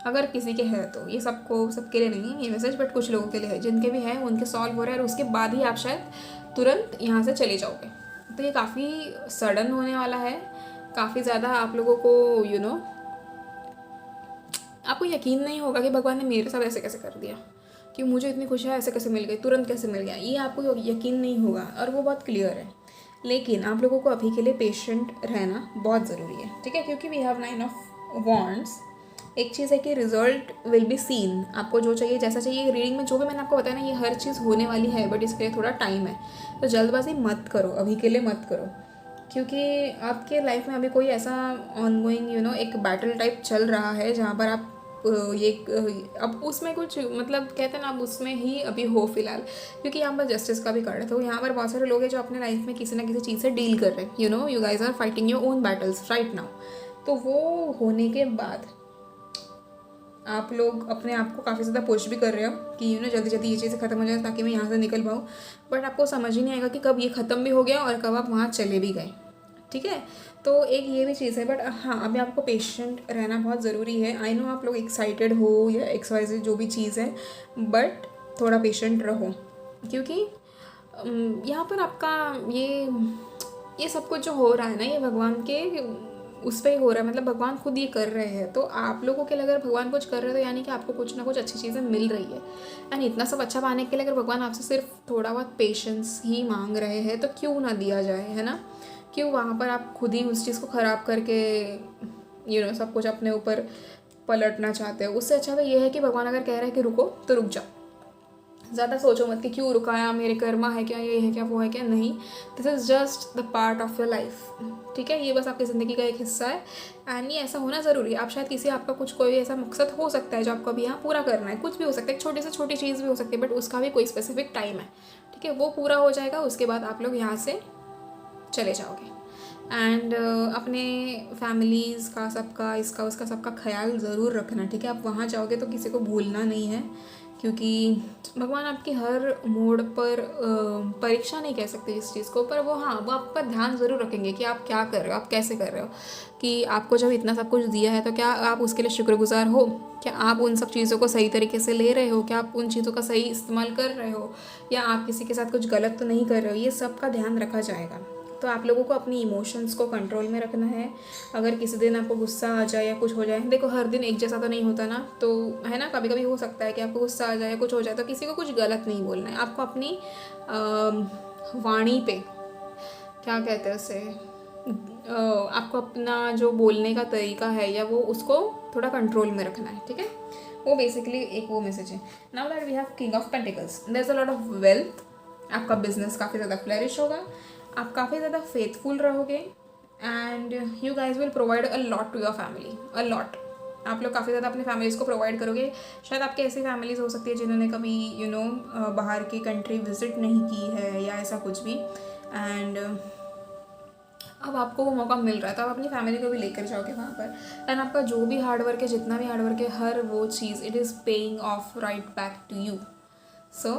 अगर किसी के हैं तो, ये सबके लिए नहीं है ये मैसेज, बट कुछ लोगों के लिए है, जिनके भी हैं उनके सॉल्व हो रहे हैं, और उसके बाद ही आप शायद तुरंत यहाँ से चले जाओगे। तो ये काफ़ी सडन होने वाला है, काफ़ी ज़्यादा आप लोगों को आपको यकीन नहीं होगा कि भगवान ने मेरे साथ ऐसे कैसे कर दिया, कि मुझे इतनी खुशियाँ ऐसे कैसे मिल गई, तुरंत कैसे मिल गया, ये आपको यकीन नहीं होगा, और वो बहुत क्लियर है। लेकिन आप लोगों को अभी के लिए पेशेंट रहना बहुत ज़रूरी है। ठीक है, क्योंकि वी हैव 9 ऑफ वॉन्ड्स। एक चीज़ है कि रिजल्ट विल बी सीन, आपको जो चाहिए जैसा चाहिए, रीडिंग में जो भी मैंने आपको बताया ना ये हर चीज़ होने वाली है, बट इसके लिए थोड़ा टाइम है, तो जल्दबाजी मत करो, अभी के लिए मत करो, क्योंकि आपके लाइफ में अभी कोई ऐसा ऑनगोइंग एक बैटल टाइप चल रहा है जहाँ पर आप अब उसमें कुछ मतलब कहते हैं ना, अब उसमें ही अभी हो फिलहाल, क्योंकि यहाँ पर जस्टिस का भी कार्ड है। तो यहाँ पर बहुत सारे लोग हैं जो अपने लाइफ में किसी ना किसी चीज़ से डील कर रहे हैं, you guys are fighting your own battles right now. तो वो होने के बाद आप लोग अपने आप को काफ़ी ज़्यादा पुश भी कर रहे हो कि जल्दी जल्दी ये चीज़ें ख़त्म हो जाए ताकि मैं यहाँ से निकल पाऊँ, बट आपको समझ ही नहीं आएगा कि कब ये ख़त्म भी हो गया और कब आप वहाँ चले भी गए। ठीक है, तो एक ये भी चीज़ है, बट हाँ अभी आपको पेशेंट रहना बहुत ज़रूरी है। आई नो आप लोग एक्साइटेड हो या XYZ जो भी चीज़ है, बट थोड़ा पेशेंट रहो, क्योंकि यहाँ पर आपका ये सब कुछ जो हो रहा है ना, ये भगवान के उस पर ही हो रहा है, मतलब भगवान खुद ये कर रहे हैं। तो आप लोगों के लिए अगर भगवान कुछ कर रहे हैं तो यानी कि आपको कुछ ना कुछ अच्छी चीज़ें मिल रही है, एंड इतना सब अच्छा पाने के लिए अगर भगवान आपसे सिर्फ थोड़ा बहुत पेशेंस ही मांग रहे हैं तो क्यों ना दिया जाए, है ना। क्यों वहाँ पर आप खुद ही उस चीज़ को ख़राब करके सब कुछ अपने ऊपर पलटना चाहते हो। उससे अच्छा तो ये है कि भगवान अगर कह रहे हैं कि रुको तो रुक जाओ, ज़्यादा सोचो मत कि क्यों रुकाया, मेरे कर्मा है क्या, ये है क्या, वो है क्या, नहीं, this is just the part of your life. ठीक है, ये बस आपकी ज़िंदगी का एक हिस्सा है, एंड ये ऐसा होना ज़रूरी है। आप शायद आपका कोई ऐसा मकसद हो सकता है जो आपको अभी यहाँ पूरा करना है, कुछ भी हो सकता है, छोटी से छोटी चीज़ भी हो सकती है, बट उसका भी कोई स्पेसिफिक टाइम है। ठीक है, वो पूरा हो जाएगा, उसके बाद आप लोग यहाँ से चले जाओगे। एंड अपने फैमिलीज़ का, सबका, इसका उसका सबका ख्याल ज़रूर रखना। ठीक है, आप वहाँ जाओगे तो किसी को भूलना नहीं है, क्योंकि भगवान आपकी हर मोड़ पर परीक्षा नहीं कह सकते इस चीज़ को, पर वो आपका ध्यान ज़रूर रखेंगे कि आप क्या कर रहे हो, आप कैसे कर रहे हो, कि आपको जब इतना सब कुछ दिया है तो क्या आप उसके लिए शुक्रगुजार हो, क्या आप उन सब चीज़ों को सही तरीके से ले रहे हो, क्या आप उन चीज़ों का सही इस्तेमाल कर रहे हो, या आप किसी के साथ कुछ गलत तो नहीं कर रहे हो। ये सब का ध्यान रखा जाएगा। तो आप लोगों को अपनी इमोशंस को कंट्रोल में रखना है। अगर किसी दिन आपको गुस्सा आ जाए या कुछ हो जाए, देखो हर दिन एक जैसा तो नहीं होता ना, तो है ना, कभी कभी हो सकता है कि आपको गुस्सा आ जाए या कुछ हो जाए, तो किसी को कुछ गलत नहीं बोलना है। आपको अपनी वाणी पे क्या कहते हैं उसे, आपको अपना जो बोलने का तरीका है या वो उसको थोड़ा कंट्रोल में रखना है। ठीक है, वो बेसिकली एक वो मैसेज है। Now that we have king of pentacles, there is a lot of wealth, आपका बिजनेस काफ़ी ज़्यादा फ्लरिश होगा, आप काफ़ी ज़्यादा फेथफुल रहोगे, and you guys will provide a lot to your family, a lot. आप लोग काफ़ी ज़्यादा अपने फैमिलीज़ को प्रोवाइड करोगे। शायद आपकी ऐसी फैमिलीज़ हो सकती है जिन्होंने कभी बाहर की कंट्री विजिट नहीं की है या ऐसा कुछ भी, एंड अब आपको वो मौका मिल रहा है, तो आप अपनी फैमिली को भी लेकर जाओगे वहाँ पर, एंड आपका जो भी हार्डवर्क है, जितना भी हार्डवर्क है, हर वो चीज़ it is paying off right back to you. So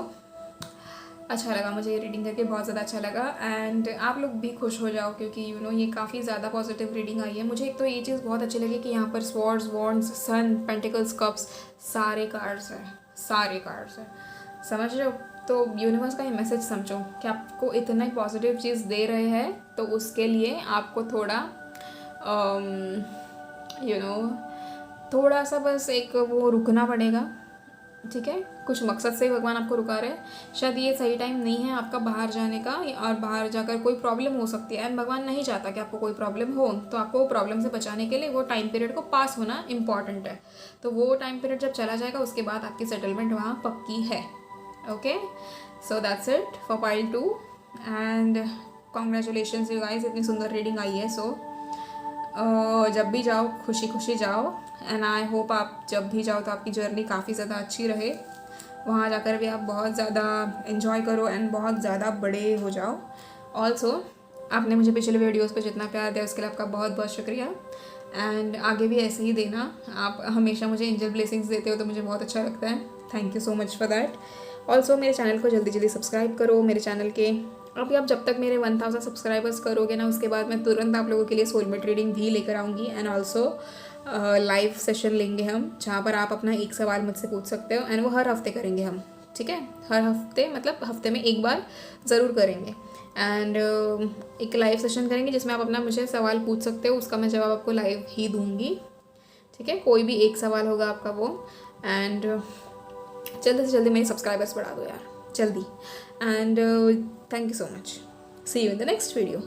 अच्छा लगा मुझे ये रीडिंग करके, बहुत ज़्यादा अच्छा लगा, एंड आप लोग भी खुश हो जाओ, क्योंकि ये काफ़ी ज़्यादा पॉजिटिव रीडिंग आई है। मुझे एक तो ये चीज़ बहुत अच्छी लगी कि यहाँ पर स्वॉर्ड्स, वॉन्ड्स, सन, पेंटिकल्स, कप्स, सारे कार्ड्स हैं, समझ रहे हो। तो यूनिवर्स का ये मैसेज समझो कि आपको इतना ही पॉजिटिव चीज़ दे रहे हैं, तो उसके लिए आपको थोड़ा थोड़ा सा बस एक वो रुकना पड़ेगा, ठीक है। कुछ मकसद से ही भगवान आपको रुका रहे हैं। शायद ये सही टाइम नहीं है आपका बाहर जाने का, और बाहर जाकर कोई प्रॉब्लम हो सकती है, एंड भगवान नहीं चाहता कि आपको कोई प्रॉब्लम हो, तो आपको वो प्रॉब्लम से बचाने के लिए वो टाइम पीरियड को पास होना इम्पॉर्टेंट है। तो वो टाइम पीरियड जब चला जाएगा उसके बाद आपकी सेटलमेंट वहाँ पक्की है। Okay, so that's it for part 2 and congratulations you guys, इतनी सुंदर रीडिंग आई है। सो जब भी जाओ खुशी खुशी जाओ, एंड आई होप आप जब भी जाओ तो आपकी जर्नी काफ़ी ज़्यादा अच्छी रहे, वहाँ जाकर भी आप बहुत ज़्यादा इन्जॉय करो एंड बहुत ज़्यादा बड़े हो जाओ। ऑल्सो आपने मुझे पिछले वीडियोस पे जितना प्यार दिया उसके लिए आपका बहुत बहुत शुक्रिया, एंड आगे भी ऐसे ही देना। आप हमेशा मुझे एंजल ब्लेसिंग्स देते हो तो मुझे बहुत अच्छा लगता है। Thank you so much for that. Also मेरे चैनल को जल्दी जल्दी सब्सक्राइब करो। मेरे चैनल के अभी आप जब तक मेरे 1000 सब्सक्राइबर्स करोगे ना, उसके बाद मैं तुरंत आप लोगों के लिए सोलमेट रीडिंग भी लेकर आऊँगी, एंड ऑल्सो लाइव सेशन लेंगे हम, जहाँ पर आप अपना एक सवाल मुझसे पूछ सकते हो, एंड वो हर हफ्ते करेंगे हम, ठीक है। हर हफ्ते मतलब हफ्ते में एक बार ज़रूर करेंगे, एंड एक लाइव सेशन करेंगे जिसमें आप अपना मुझे सवाल पूछ सकते हो, उसका मैं जवाब आपको लाइव ही दूँगी, ठीक है। कोई भी एक सवाल होगा आपका वो, एंड जल्दी से जल्दी मेरे सब्सक्राइबर्स बढ़ा दो यार, जल्दी। And thank you so much, see you in the next video.